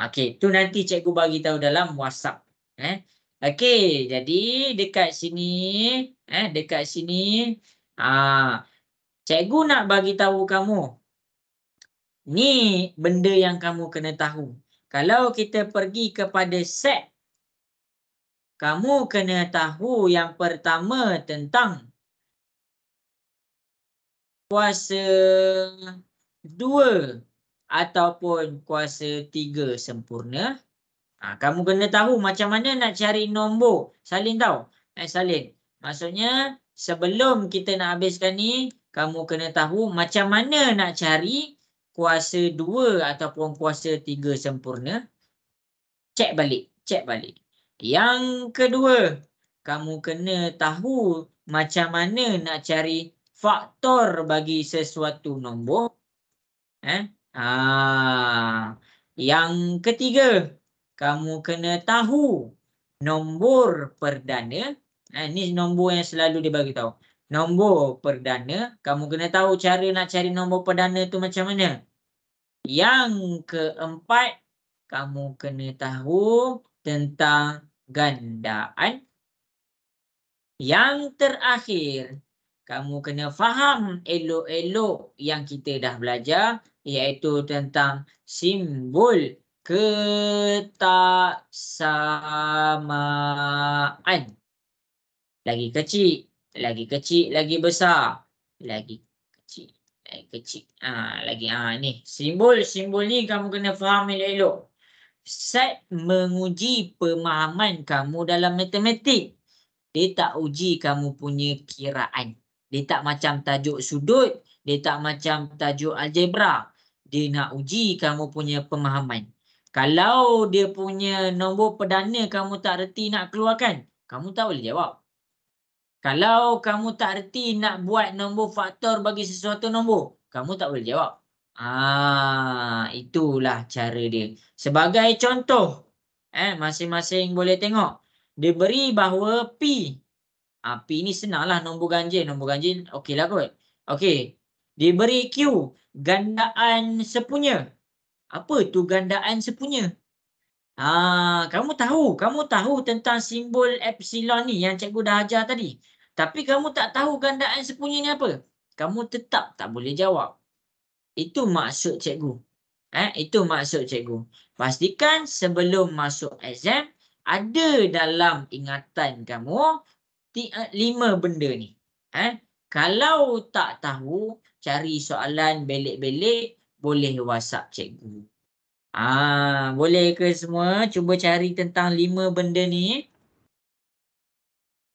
Okey, tu nanti cikgu bagi tahu dalam WhatsApp. Okey, jadi dekat sini, cikgu nak bagi tahu kamu. Ni benda yang kamu kena tahu. Kalau kita pergi kepada set, kamu kena tahu yang pertama tentang kuasa 2 ataupun kuasa 3 sempurna. Kamu kena tahu macam mana nak cari nombor. Salin tahu? Salin. Maksudnya sebelum kita nak habiskan ni, kamu kena tahu macam mana nak cari kuasa 2 ataupun kuasa 3 sempurna. Cek balik. Yang kedua, kamu kena tahu macam mana nak cari faktor bagi sesuatu nombor. Yang ketiga, kamu kena tahu nombor perdana. Ni nombor yang selalu dia bagi tahu. Nombor perdana, kamu kena tahu cara nak cari nombor perdana tu macam mana. Yang keempat, kamu kena tahu tentang gandaan. Yang terakhir, kamu kena faham elok-elok yang kita dah belajar, iaitu tentang simbol ketaksamaan. Lagi kecil, lagi besar, lagi kecil. Ni simbol ni kamu kena faham elok-elok. Set menguji pemahaman kamu dalam matematik. Dia tak uji kamu punya kiraan. Dia tak macam tajuk sudut, dia tak macam tajuk algebra. Dia nak uji kamu punya pemahaman. Kalau dia punya nombor perdana kamu tak reti nak keluarkan, kamu tak boleh jawab. Kalau kamu tak reti nak buat nombor faktor bagi sesuatu nombor, kamu tak boleh jawab. Itulah cara dia. Sebagai contoh, masing-masing boleh tengok. Dia beri bahawa P. P ni senanglah nombor ganjil. Nombor ganjil okeylah kot. Okey. Dia beri Q. Gandaan sepunya. Apa tu gandaan sepunya? Kamu tahu tentang simbol epsilon ni yang cikgu dah ajar tadi. Tapi kamu tak tahu gandaan sepunya ni apa. Kamu tetap tak boleh jawab. Itu maksud cikgu. Itu maksud cikgu. Pastikan sebelum masuk exam, ada dalam ingatan kamu 5 benda ni. Kalau tak tahu, cari soalan belik-belik, boleh WhatsApp cikgu. Boleh ke semua cuba cari tentang 5 benda ni?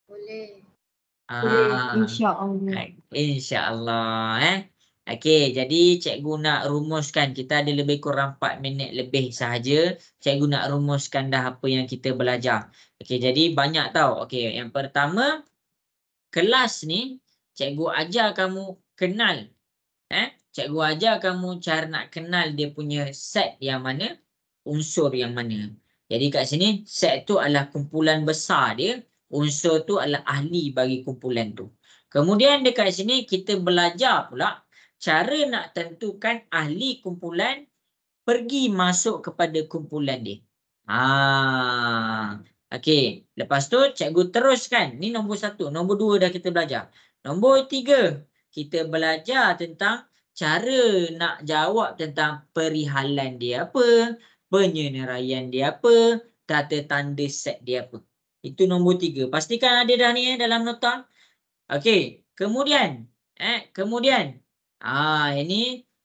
Boleh. InsyaAllah. InsyaAllah. Okey, jadi cikgu nak rumuskan. Kita ada lebih kurang 4 minit lebih sahaja. Cikgu nak rumuskan dah apa yang kita belajar. Okey, jadi banyak tau. Okey, yang pertama, kelas ni cikgu ajar kamu kenal. Cikgu ajar kamu cara nak kenal dia punya set yang mana, unsur yang mana. Jadi kat sini set tu adalah kumpulan besar dia. Unsur tu adalah ahli bagi kumpulan tu. Kemudian dekat sini kita belajar pula cara nak tentukan ahli kumpulan pergi masuk kepada kumpulan dia. Okey. Lepas tu cikgu teruskan. Ni nombor 1. Nombor 2 dah kita belajar. Nombor 3. Kita belajar tentang cara nak jawab tentang perihalan dia apa. Penyeneraian dia apa. Tata tanda set dia apa. Itu nombor 3. Pastikan ada dah ni dalam nota. Okey. Kemudian. Ini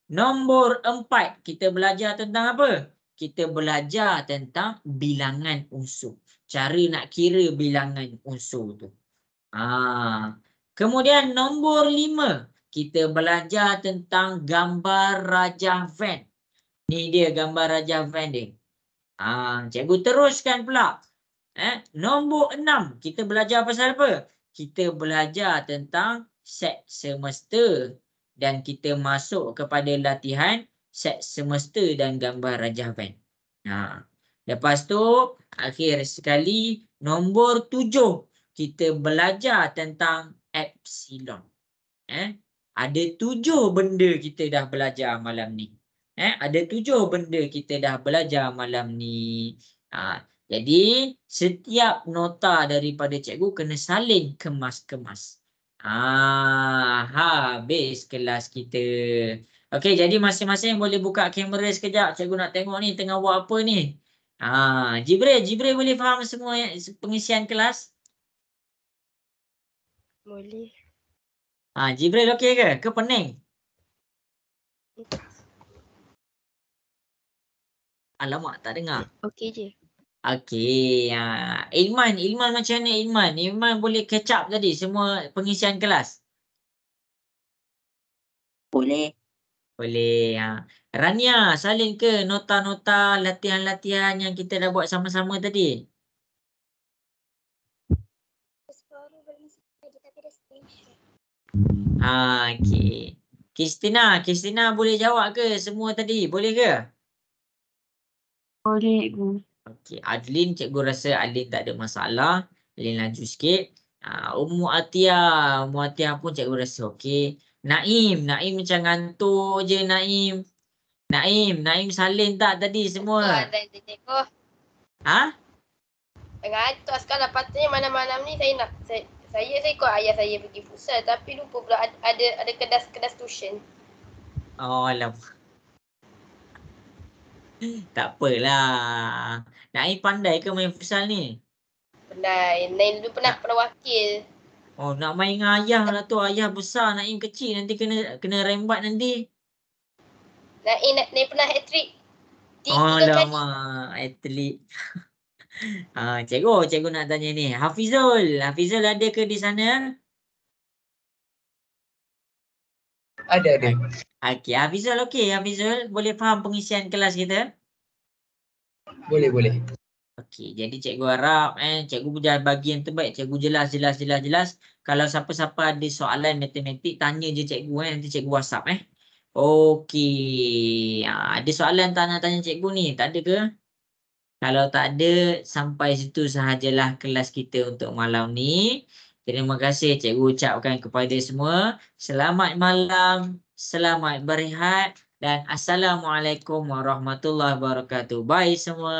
nombor 4. Kita belajar tentang apa? Kita belajar tentang bilangan unsur. Cara nak kira bilangan unsur tu. Kemudian nombor 5. Kita belajar tentang gambar rajah Venn. Ni dia gambar rajah Venn dia. Cikgu teruskan pula. Nombor 6. Kita belajar pasal apa? Kita belajar tentang set semesta. Dan kita masuk kepada latihan set semesta dan gambar rajah Venn. Lepas tu, akhir sekali, nombor 7. Kita belajar tentang epsilon. Ada 7 benda kita dah belajar malam ni. Ada 7 benda kita dah belajar malam ni. Jadi, setiap nota daripada cikgu kena salin kemas-kemas. Habis kelas kita. Okey, jadi masing-masing boleh buka kamera sekejap. Cikgu nak tengok ni tengah buat apa ni. Jibril boleh faham semua pengisian kelas? Boleh. Jibril okey ke? Ke pening? Alamak, tak dengar. Okey je. Okey. Ilman macam mana Ilman? Ilman boleh catch up tadi semua pengisian kelas? Boleh. Boleh. Rania, salin ke nota-nota latihan-latihan yang kita dah buat sama-sama tadi? Okey. Kristina boleh jawab ke semua tadi? Boleh ke? Boleh, Cikgu. Okey, Adlin, cikgu rasa Adlin tak ada masalah. Adlin laju sikit. Ummu Atia pun cikgu rasa okey. Naim macam ngantuk je Naim. Naim salin tak tadi semua? Cikgu. Ngantuk sekarang. Patutnya malam-malam ni saya ikut ayah saya pergi futsal tapi lupa pula ada kelas tuition. Oh, alamak. Tak apalah. Naim pandai ke main futsal ni? Pandai. Naim dulu pernah wakil. Oh, nak main dengan ayah lah tu. Ayah besar, Naim kecil. Nanti kena rembat nanti. Naim pernah hat-trick. Oh, lama. Atlet. Cikgu nak tanya ni. Hafizul ada ke di sana? Ada. Okey, Hafizul boleh faham pengisian kelas kita? Boleh. Okey, jadi cikgu harap cikgu bagi yang terbaik. Cikgu jelas. Kalau siapa-siapa ada soalan matematik, tanya je cikgu nanti cikgu WhatsApp Okey. Ada soalan tak nak tanya cikgu ni? Tak ada ke? Kalau tak ada, sampai situ sahajalah kelas kita untuk malam ni. Terima kasih cikgu ucapkan kepada semua. Selamat malam, selamat berehat dan Assalamualaikum warahmatullahi wabarakatuh. Bye semua.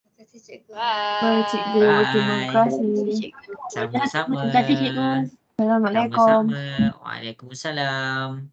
Terima kasih cikgu. Bye, Cikgu. Bye. Terima kasih. Sama-sama. Terima kasih, cikgu. Assalamualaikum. Sama-sama. Waalaikumsalam.